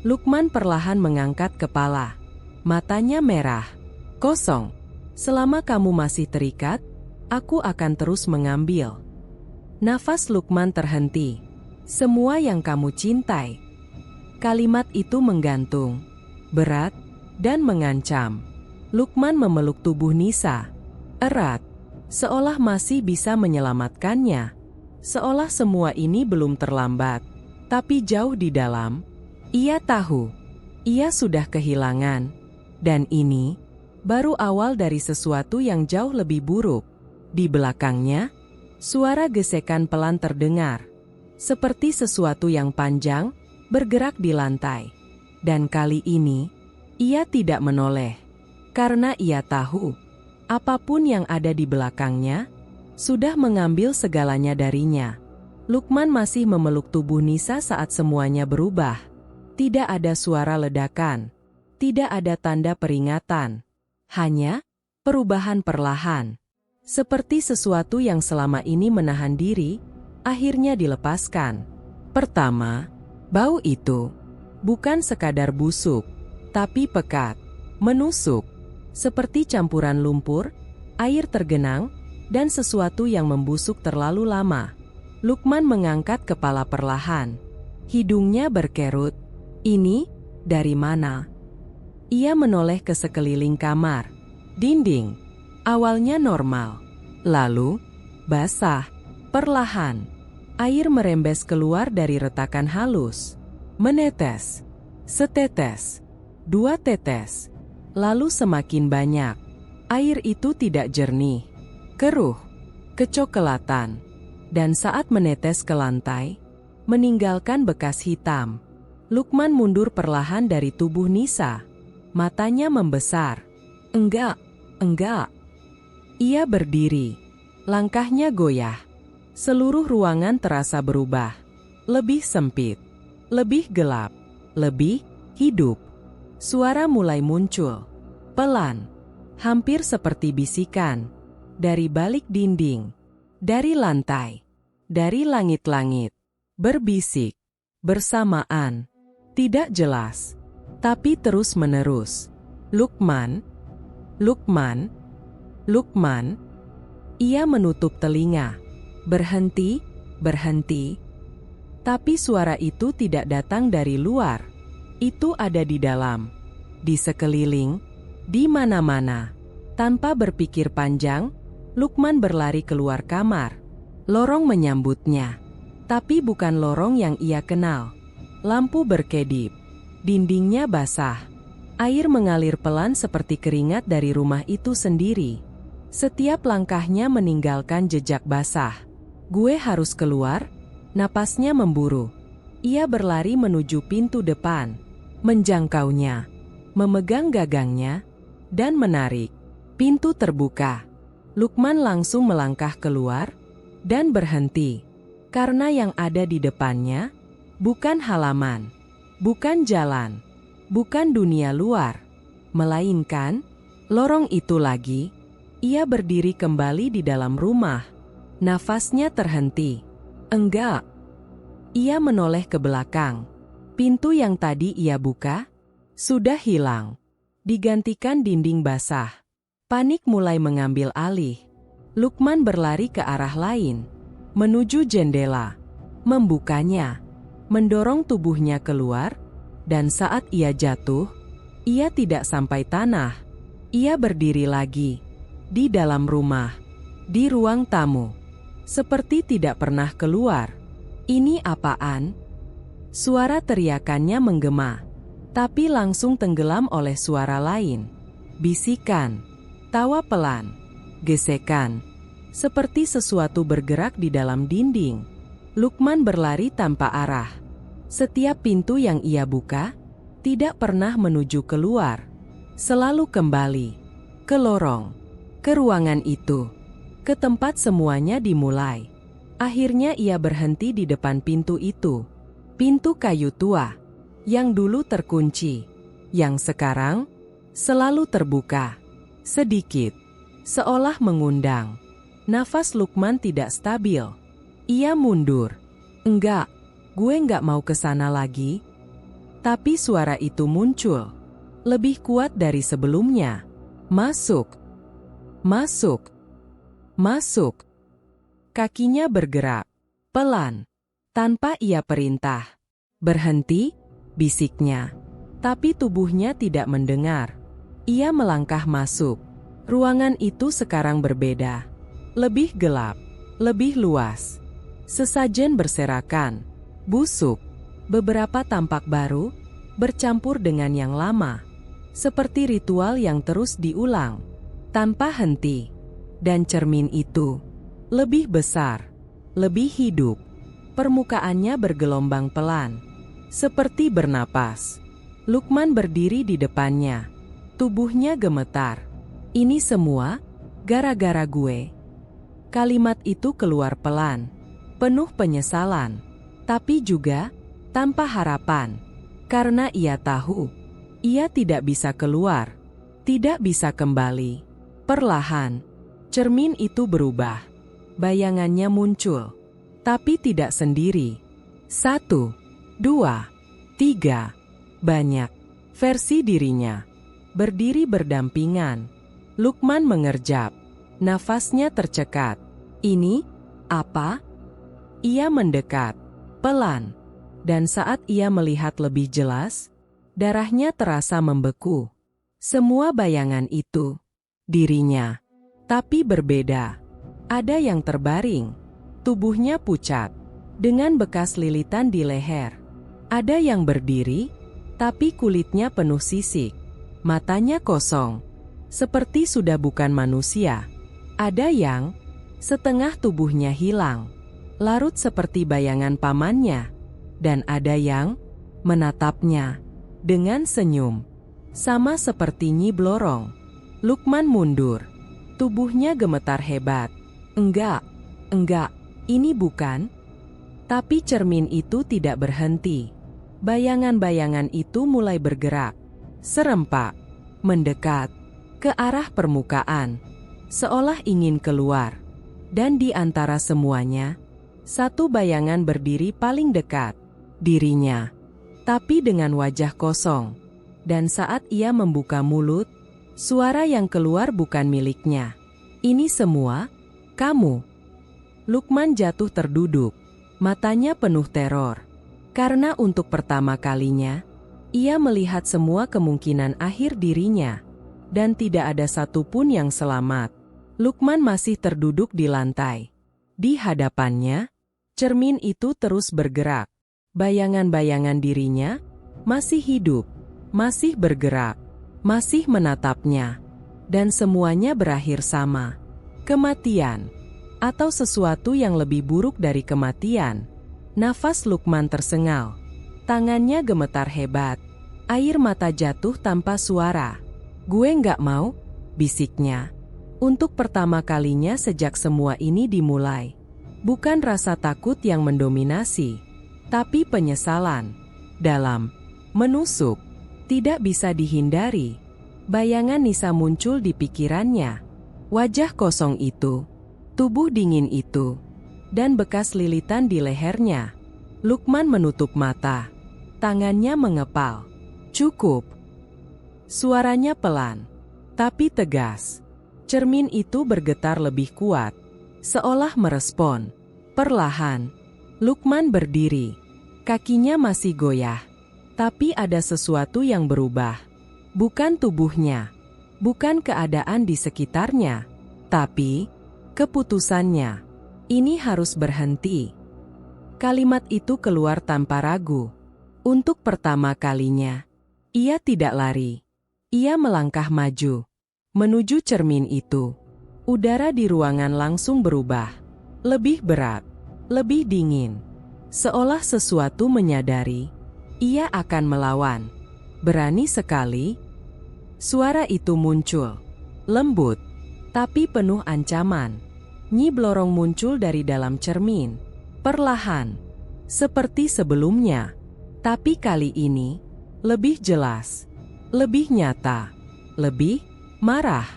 Lukman perlahan mengangkat kepala. Matanya merah. "Kosong. Selama kamu masih terikat, aku akan terus mengambil." Nafas Lukman terhenti. "Semua yang kamu cintai." Kalimat itu menggantung, berat, dan mengancam. Lukman memeluk tubuh Nisa. Erat. Seolah masih bisa menyelamatkannya. Seolah semua ini belum terlambat. Tapi jauh di dalam, ia tahu. Ia sudah kehilangan. Dan ini baru awal dari sesuatu yang jauh lebih buruk. Di belakangnya, Suara gesekan pelan terdengar, seperti sesuatu yang panjang bergerak di lantai. Dan kali ini, ia tidak menoleh, karena ia tahu apapun yang ada di belakangnya sudah mengambil segalanya darinya. Lukman masih memeluk tubuh Nisa saat semuanya berubah. Tidak ada suara ledakan, tidak ada tanda peringatan, hanya perubahan perlahan. Seperti sesuatu yang selama ini menahan diri, akhirnya dilepaskan. Pertama, bau itu bukan sekadar busuk, tapi pekat, menusuk, seperti campuran lumpur, air tergenang, dan sesuatu yang membusuk terlalu lama. Lukman mengangkat kepala perlahan. Hidungnya berkerut. Ini dari mana? Ia menoleh ke sekeliling kamar. Dinding awalnya normal, lalu basah, perlahan. Air merembes keluar dari retakan halus, menetes, setetes, 2 tetes, lalu semakin banyak. Air itu tidak jernih, keruh, kecoklatan, dan saat menetes ke lantai, meninggalkan bekas hitam. Lukman mundur perlahan dari tubuh Nisa. Matanya membesar. Enggak, enggak. Ia berdiri. Langkahnya goyah. Seluruh ruangan terasa berubah. Lebih sempit, lebih gelap, lebih hidup. Suara mulai muncul. Pelan, hampir seperti bisikan. Dari balik dinding, dari lantai, dari langit-langit. Berbisik, bersamaan, tidak jelas, tapi terus-menerus. Lukman, Lukman, Lukman. Ia menutup telinga. Berhenti, berhenti. Tapi suara itu tidak datang dari luar. Itu ada di dalam, di sekeliling, di mana-mana. Tanpa berpikir panjang, Lukman berlari keluar kamar. Lorong menyambutnya. Tapi bukan lorong yang ia kenal. Lampu berkedip. Dindingnya basah. Air mengalir pelan seperti keringat dari rumah itu sendiri. Setiap langkahnya meninggalkan jejak basah. Gue harus keluar, napasnya memburu. Ia berlari menuju pintu depan, menjangkaunya, memegang gagangnya, dan menarik. Pintu terbuka. Lukman langsung melangkah keluar, dan berhenti. Karena yang ada di depannya, bukan halaman, bukan jalan, bukan dunia luar, melainkan lorong itu lagi. Ia berdiri kembali di dalam rumah. Nafasnya terhenti. Enggak. Ia menoleh ke belakang. Pintu yang tadi ia buka sudah hilang, digantikan dinding basah. Panik mulai mengambil alih. Lukman berlari ke arah lain, menuju jendela, membukanya, mendorong tubuhnya keluar, dan saat ia jatuh, ia tidak sampai tanah. Ia berdiri lagi, di dalam rumah, di ruang tamu. Seperti tidak pernah keluar. Ini apaan? Suara teriakannya menggema, tapi langsung tenggelam oleh suara lain. Bisikan, tawa pelan, gesekan, seperti sesuatu bergerak di dalam dinding. Lukman berlari tanpa arah. Setiap pintu yang ia buka, tidak pernah menuju keluar. Selalu kembali, ke lorong, ke ruangan itu. Ke tempat semuanya dimulai. Akhirnya ia berhenti di depan pintu itu. Pintu kayu tua, yang dulu terkunci, yang sekarang selalu terbuka. Sedikit, seolah mengundang. Nafas Lukman tidak stabil. Ia mundur. Enggak, gue nggak mau ke sana lagi. Tapi suara itu muncul. Lebih kuat dari sebelumnya. Masuk. Masuk. Masuk. Kakinya bergerak, pelan, tanpa ia perintah. Berhenti, bisiknya. Tapi tubuhnya tidak mendengar. Ia melangkah masuk. Ruangan itu sekarang berbeda. Lebih gelap, lebih luas. Sesajen berserakan, busuk. Beberapa tampak baru, bercampur dengan yang lama. Seperti ritual yang terus diulang, tanpa henti. Dan cermin itu, Lebih besar, lebih hidup. Permukaannya bergelombang pelan, seperti bernapas. Lukman berdiri di depannya. Tubuhnya gemetar. Ini semua gara-gara gue. Kalimat itu keluar pelan, penuh penyesalan, tapi juga tanpa harapan. Karena ia tahu, ia tidak bisa keluar, tidak bisa kembali. Perlahan, cermin itu berubah. Bayangannya muncul, tapi tidak sendiri. 1, 2, 3. Banyak versi dirinya berdiri berdampingan. Lukman mengerjap, nafasnya tercekat. Ini apa? Ia mendekat, pelan, dan saat ia melihat lebih jelas, darahnya terasa membeku. Semua bayangan itu, dirinya, tapi berbeda. Ada yang terbaring, tubuhnya pucat, dengan bekas lilitan di leher. Ada yang berdiri, tapi kulitnya penuh sisik. Matanya kosong, seperti sudah bukan manusia. Ada yang setengah tubuhnya hilang, larut seperti bayangan pamannya. Dan ada yang menatapnya dengan senyum, sama seperti Nyi Blorong. Lukman mundur, tubuhnya gemetar hebat. Enggak, ini bukan. Tapi cermin itu tidak berhenti. Bayangan-bayangan itu mulai bergerak, serempak, mendekat ke arah permukaan, seolah ingin keluar. Dan di antara semuanya, satu bayangan berdiri paling dekat, dirinya, tapi dengan wajah kosong. Dan saat ia membuka mulut, suara yang keluar bukan miliknya. Ini semua, kamu. Lukman jatuh terduduk, matanya penuh teror. Karena untuk pertama kalinya, ia melihat semua kemungkinan akhir dirinya. Dan tidak ada satupun yang selamat. Lukman masih terduduk di lantai. Di hadapannya, cermin itu terus bergerak. Bayangan-bayangan dirinya masih hidup, masih bergerak, masih menatapnya. Dan semuanya berakhir sama. Kematian. Atau sesuatu yang lebih buruk dari kematian. Nafas Lukman tersengal. Tangannya gemetar hebat. Air mata jatuh tanpa suara. Gue nggak mau, bisiknya. Untuk pertama kalinya sejak semua ini dimulai. Bukan rasa takut yang mendominasi, tapi penyesalan. Dalam, menusuk, tidak bisa dihindari. Bayangan Nisa muncul di pikirannya. Wajah kosong itu, tubuh dingin itu, dan bekas lilitan di lehernya. Lukman menutup mata. Tangannya mengepal. Cukup. Suaranya pelan, tapi tegas. Cermin itu bergetar lebih kuat, seolah merespon. Perlahan, Lukman berdiri. Kakinya masih goyah, tapi ada sesuatu yang berubah. Bukan tubuhnya, bukan keadaan di sekitarnya, tapi keputusannya. Ini harus berhenti. Kalimat itu keluar tanpa ragu. Untuk pertama kalinya, ia tidak lari. Ia melangkah maju, menuju cermin itu. Udara di ruangan langsung berubah. Lebih berat, lebih dingin. Seolah sesuatu menyadari, ia akan melawan. Berani sekali. Suara itu muncul, lembut, tapi penuh ancaman. Nyi Blorong muncul dari dalam cermin, perlahan, seperti sebelumnya. Tapi kali ini, lebih jelas, lebih nyata, lebih marah.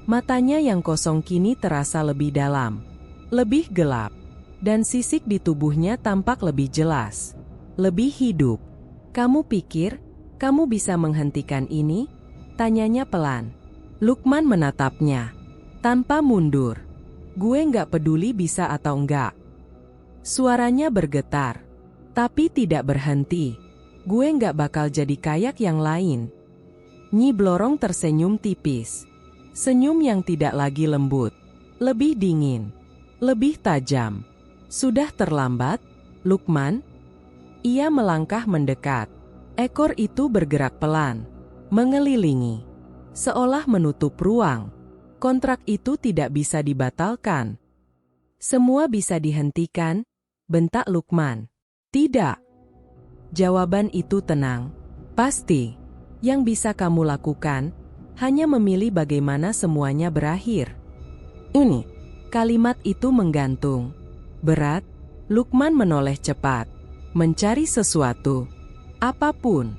Matanya yang kosong kini terasa lebih dalam, lebih gelap, dan sisik di tubuhnya tampak lebih jelas, lebih hidup. Kamu pikir, kamu bisa menghentikan ini? Tanyanya pelan. Lukman menatapnya, tanpa mundur. Gue nggak peduli bisa atau enggak. Suaranya bergetar, tapi tidak berhenti. Gue nggak bakal jadi kayak yang lain. Nyi Blorong tersenyum tipis. Senyum yang tidak lagi lembut. Lebih dingin. Lebih tajam. Sudah terlambat, Lukman? Ia melangkah mendekat. Ekor itu bergerak pelan. Mengelilingi. Seolah menutup ruang. Kontrak itu tidak bisa dibatalkan. Semua bisa dihentikan, bentak Lukman. Tidak. Jawaban itu tenang. Pasti. Yang bisa kamu lakukan, hanya memilih bagaimana semuanya berakhir. Ini. Kalimat itu menggantung. Berat, Lukman menoleh cepat. Mencari sesuatu. Apapun.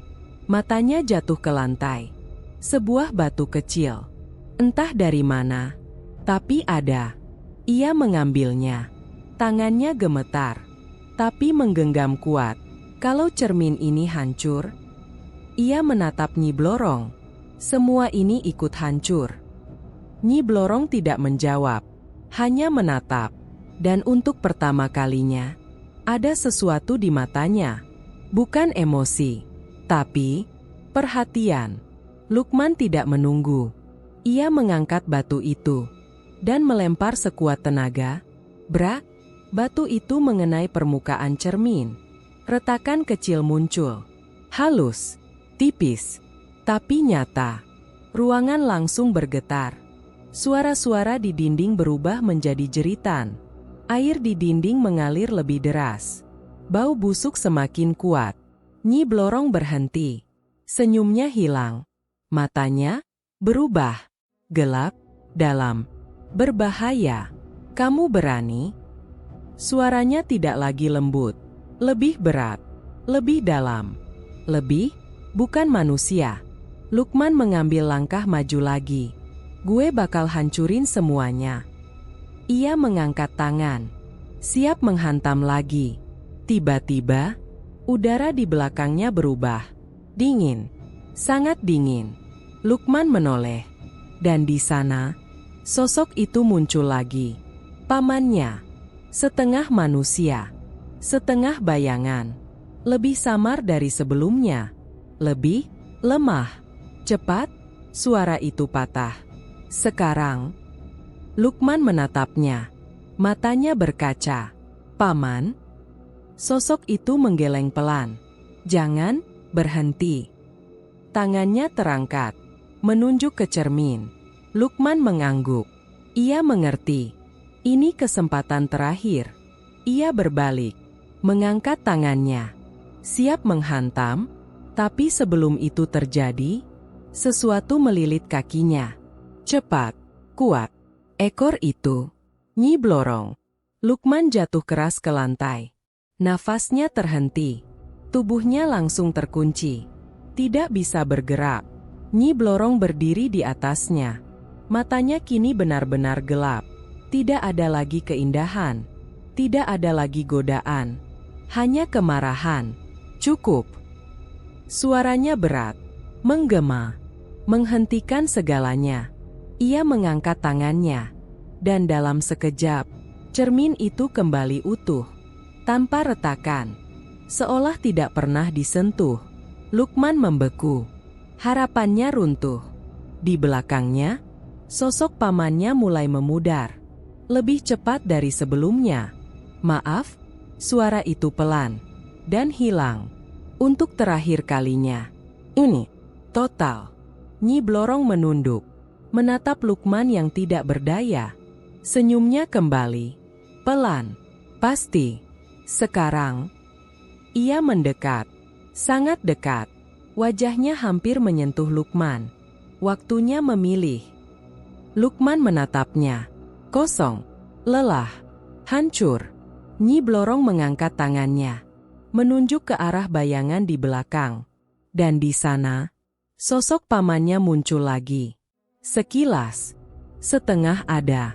Matanya jatuh ke lantai. Sebuah batu kecil. Entah dari mana. Tapi ada. Ia mengambilnya. Tangannya gemetar. Tapi menggenggam kuat. Kalau cermin ini hancur. Ia menatap Nyi Blorong. Semua ini ikut hancur. Nyi Blorong tidak menjawab. Hanya menatap. Dan untuk pertama kalinya, ada sesuatu di matanya. Bukan emosi, tapi perhatian. Lukman tidak menunggu. Ia mengangkat batu itu dan melempar sekuat tenaga. Brak, batu itu mengenai permukaan cermin. Retakan kecil muncul. Halus, tipis, tapi nyata. Ruangan langsung bergetar. Suara-suara di dinding berubah menjadi jeritan. Air di dinding mengalir lebih deras. Bau busuk semakin kuat. Nyi Blorong berhenti. Senyumnya hilang. Matanya berubah. Gelap, dalam. Berbahaya. Kamu berani? Suaranya tidak lagi lembut. Lebih berat. Lebih dalam. Lebih, bukan manusia. Lukman mengambil langkah maju lagi. Gue bakal hancurin semuanya. Ia mengangkat tangan, siap menghantam lagi. Tiba-tiba, udara di belakangnya berubah. Dingin, sangat dingin. Lukman menoleh, dan di sana, sosok itu muncul lagi. Pamannya, setengah manusia, setengah bayangan. Lebih samar dari sebelumnya, lebih lemah. Cepat, suara itu patah. Sekarang, Lukman menatapnya. Matanya berkaca. Paman? Sosok itu menggeleng pelan. Jangan berhenti. Tangannya terangkat, menunjuk ke cermin. Lukman mengangguk. Ia mengerti. Ini kesempatan terakhir. Ia berbalik, mengangkat tangannya. Siap menghantam, tapi sebelum itu terjadi, sesuatu melilit kakinya. Cepat, kuat. Ekor itu, Nyi Blorong. Lukman jatuh keras ke lantai. Nafasnya terhenti. Tubuhnya langsung terkunci. Tidak bisa bergerak. Nyi Blorong berdiri di atasnya. Matanya kini benar-benar gelap. Tidak ada lagi keindahan. Tidak ada lagi godaan. Hanya kemarahan. Cukup. Suaranya berat. Menggema. Menghentikan segalanya. Ia mengangkat tangannya, dan dalam sekejap, cermin itu kembali utuh, tanpa retakan, seolah tidak pernah disentuh. Lukman membeku, harapannya runtuh. Di belakangnya, sosok pamannya mulai memudar, lebih cepat dari sebelumnya. Maaf, suara itu pelan, dan hilang. Untuk terakhir kalinya. Ini, total. Nyi Blorong menunduk. Menatap Lukman yang tidak berdaya. Senyumnya kembali. Pelan. Pasti. Sekarang. Ia mendekat. Sangat dekat. Wajahnya hampir menyentuh Lukman. Waktunya memilih. Lukman menatapnya. Kosong. Lelah. Hancur. Nyi Blorong mengangkat tangannya. Menunjuk ke arah bayangan di belakang. Dan di sana, sosok pamannya muncul lagi. Sekilas, setengah ada,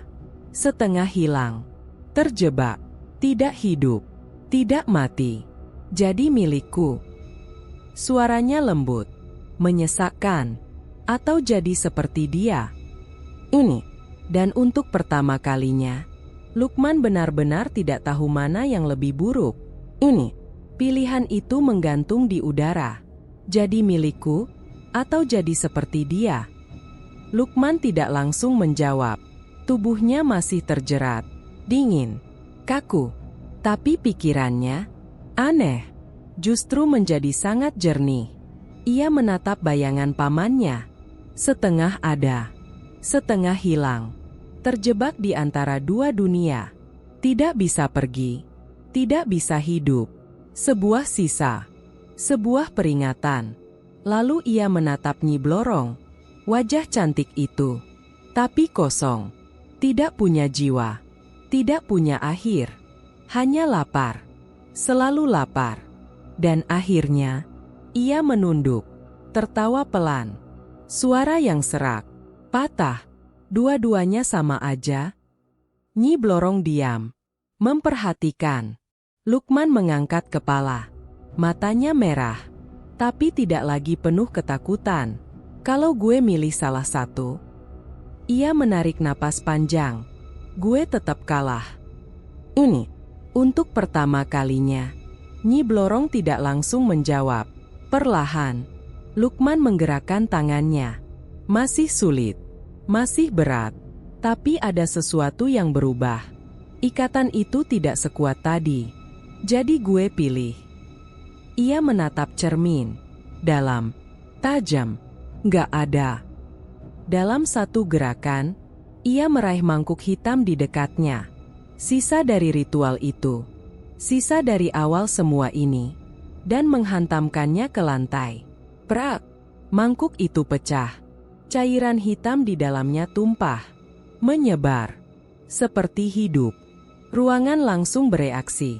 setengah hilang, terjebak, tidak hidup, tidak mati, jadi milikku. Suaranya lembut, menyesakkan, atau jadi seperti dia. Ini, dan untuk pertama kalinya, Lukman benar-benar tidak tahu mana yang lebih buruk. Ini, pilihan itu menggantung di udara. Jadi milikku, atau jadi seperti dia. Lukman tidak langsung menjawab. Tubuhnya masih terjerat, dingin, kaku. Tapi pikirannya, aneh, justru menjadi sangat jernih. Ia menatap bayangan pamannya. Setengah ada, setengah hilang. Terjebak di antara dua dunia. Tidak bisa pergi. Tidak bisa hidup. Sebuah sisa. Sebuah peringatan. Lalu ia menatap Nyi Blorong. Wajah cantik itu. Tapi kosong. Tidak punya jiwa. Tidak punya akhir. Hanya lapar. Selalu lapar. Dan akhirnya, ia menunduk. Tertawa pelan. Suara yang serak. Patah. Dua-duanya sama aja. Nyi Blorong diam. Memperhatikan. Lukman mengangkat kepala. Matanya merah. Tapi tidak lagi penuh ketakutan. Kalau gue milih salah satu. Ia menarik napas panjang. Gue tetap kalah. Ini. Untuk pertama kalinya. Nyi Blorong tidak langsung menjawab. Perlahan. Lukman menggerakkan tangannya. Masih sulit. Masih berat. Tapi ada sesuatu yang berubah. Ikatan itu tidak sekuat tadi. Jadi gue pilih. Ia menatap cermin. Dalam. Tajam. Gak ada. Dalam satu gerakan, ia meraih mangkuk hitam di dekatnya. Sisa dari ritual itu. Sisa dari awal semua ini. Dan menghantamkannya ke lantai. Prak! Mangkuk itu pecah. Cairan hitam di dalamnya tumpah. Menyebar. Seperti hidup. Ruangan langsung bereaksi.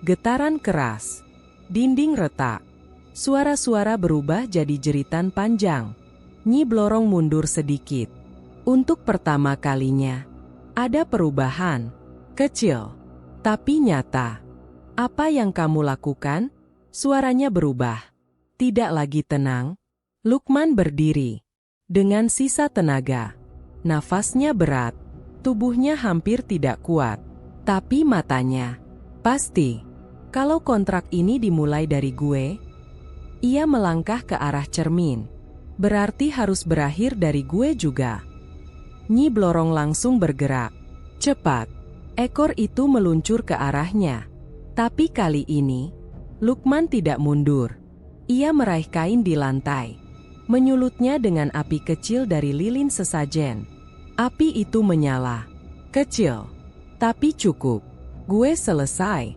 Getaran keras. Dinding retak. Suara-suara berubah jadi jeritan panjang. Nyi Blorong mundur sedikit. Untuk pertama kalinya, ada perubahan. Kecil. Tapi nyata. Apa yang kamu lakukan? Suaranya berubah. Tidak lagi tenang. Lukman berdiri. Dengan sisa tenaga. Nafasnya berat. Tubuhnya hampir tidak kuat. Tapi matanya. Pasti. Kalau kontrak ini dimulai dari gue. Ia melangkah ke arah cermin. Berarti harus berakhir dari gue juga. Nyi Blorong langsung bergerak. Cepat. Ekor itu meluncur ke arahnya. Tapi kali ini, Lukman tidak mundur. Ia meraih kain di lantai. Menyulutnya dengan api kecil dari lilin sesajen. Api itu menyala. Kecil. Tapi cukup. Gue selesai.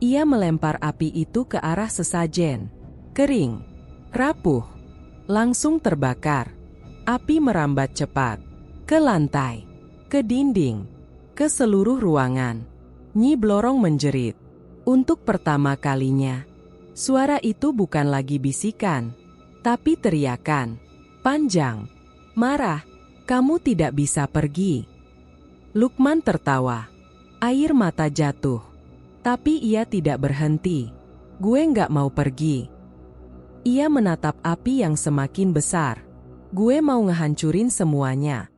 Ia melempar api itu ke arah sesajen. Kering. Rapuh. Langsung terbakar. Api merambat cepat. Ke lantai. Ke dinding. Ke seluruh ruangan. Nyi Blorong menjerit. Untuk pertama kalinya. Suara itu bukan lagi bisikan. Tapi teriakan. Panjang. Marah. Kamu tidak bisa pergi. Lukman tertawa. Air mata jatuh. Tapi ia tidak berhenti. Gue nggak mau pergi. Ia menatap api yang semakin besar. Gue mau ngehancurin semuanya.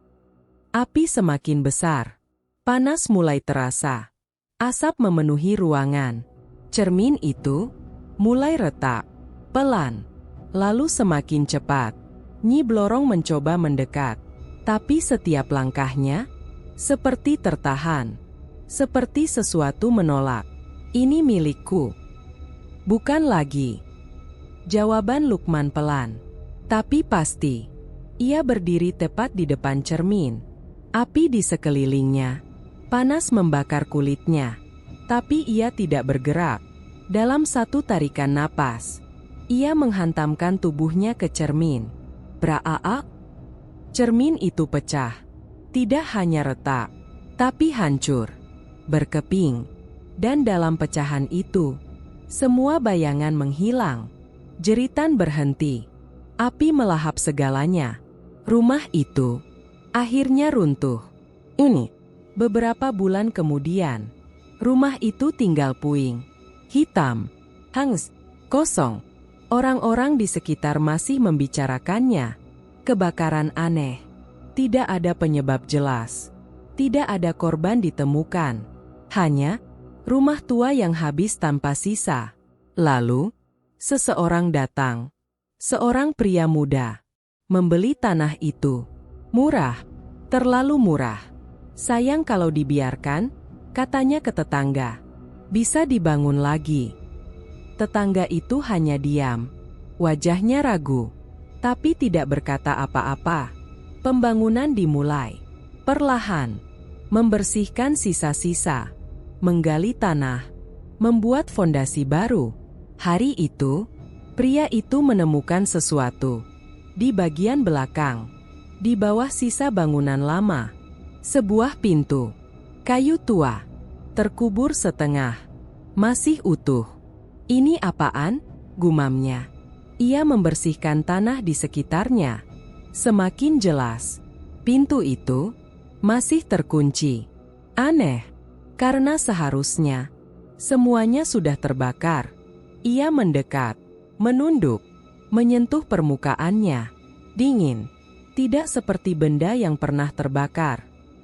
Api semakin besar. Panas mulai terasa. Asap memenuhi ruangan. Cermin itu mulai retak. Pelan. Lalu semakin cepat. Nyi Blorong mencoba mendekat. Tapi setiap langkahnya seperti tertahan. Seperti sesuatu menolak. Ini milikku. Bukan lagi. Jawaban Lukman pelan. Tapi pasti. Ia berdiri tepat di depan cermin. Api di sekelilingnya. Panas membakar kulitnya. Tapi ia tidak bergerak. Dalam satu tarikan napas. Ia menghantamkan tubuhnya ke cermin. Braak. Cermin itu pecah. Tidak hanya retak. Tapi hancur. Berkeping. Dan dalam pecahan itu. Semua bayangan menghilang. Jeritan berhenti. Api melahap segalanya. Rumah itu akhirnya runtuh. Ini. Beberapa bulan kemudian. Rumah itu tinggal puing. Hitam. Hangus. Kosong. Orang-orang di sekitar masih membicarakannya. Kebakaran aneh. Tidak ada penyebab jelas. Tidak ada korban ditemukan. Hanya rumah tua yang habis tanpa sisa. Lalu seseorang datang. Seorang pria muda. Membeli tanah itu. Murah. Terlalu murah. Sayang kalau dibiarkan, katanya ke tetangga. Bisa dibangun lagi. Tetangga itu hanya diam. Wajahnya ragu. Tapi tidak berkata apa-apa. Pembangunan dimulai. Perlahan. membersihkan sisa-sisa, menggali tanah, membuat fondasi baru. Hari itu, pria itu menemukan sesuatu di bagian belakang, di bawah sisa bangunan lama. Sebuah pintu kayu tua, terkubur setengah, masih utuh. "Ini apaan?" gumamnya. Ia membersihkan tanah di sekitarnya. Semakin jelas, pintu itu masih terkunci. Aneh, karena seharusnya semuanya sudah terbakar. Ia mendekat, menunduk, menyentuh permukaannya. Dingin, tidak seperti benda yang pernah terbakar.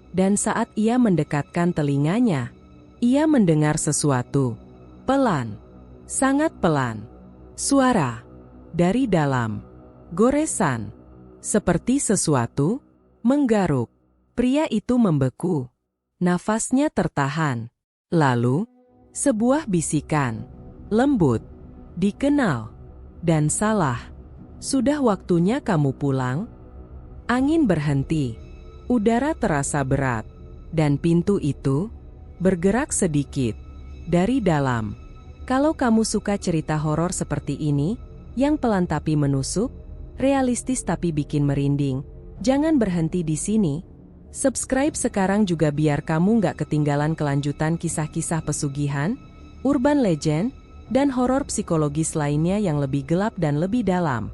Dan saat ia mendekatkan telinganya, ia mendengar sesuatu. Pelan, sangat pelan. Suara dari dalam, goresan, seperti sesuatu menggaruk. Pria itu membeku. Nafasnya tertahan. Lalu, sebuah bisikan lembut, "Dikenal dan salah. Sudah waktunya kamu pulang." Angin berhenti. Udara terasa berat, dan pintu itu bergerak sedikit dari dalam. Kalau kamu suka cerita horor seperti ini, yang pelan tapi menusuk, realistis tapi bikin merinding, jangan berhenti di sini. Subscribe sekarang juga biar kamu nggak ketinggalan kelanjutan kisah-kisah pesugihan, urban legend, dan horor psikologis lainnya yang lebih gelap dan lebih dalam.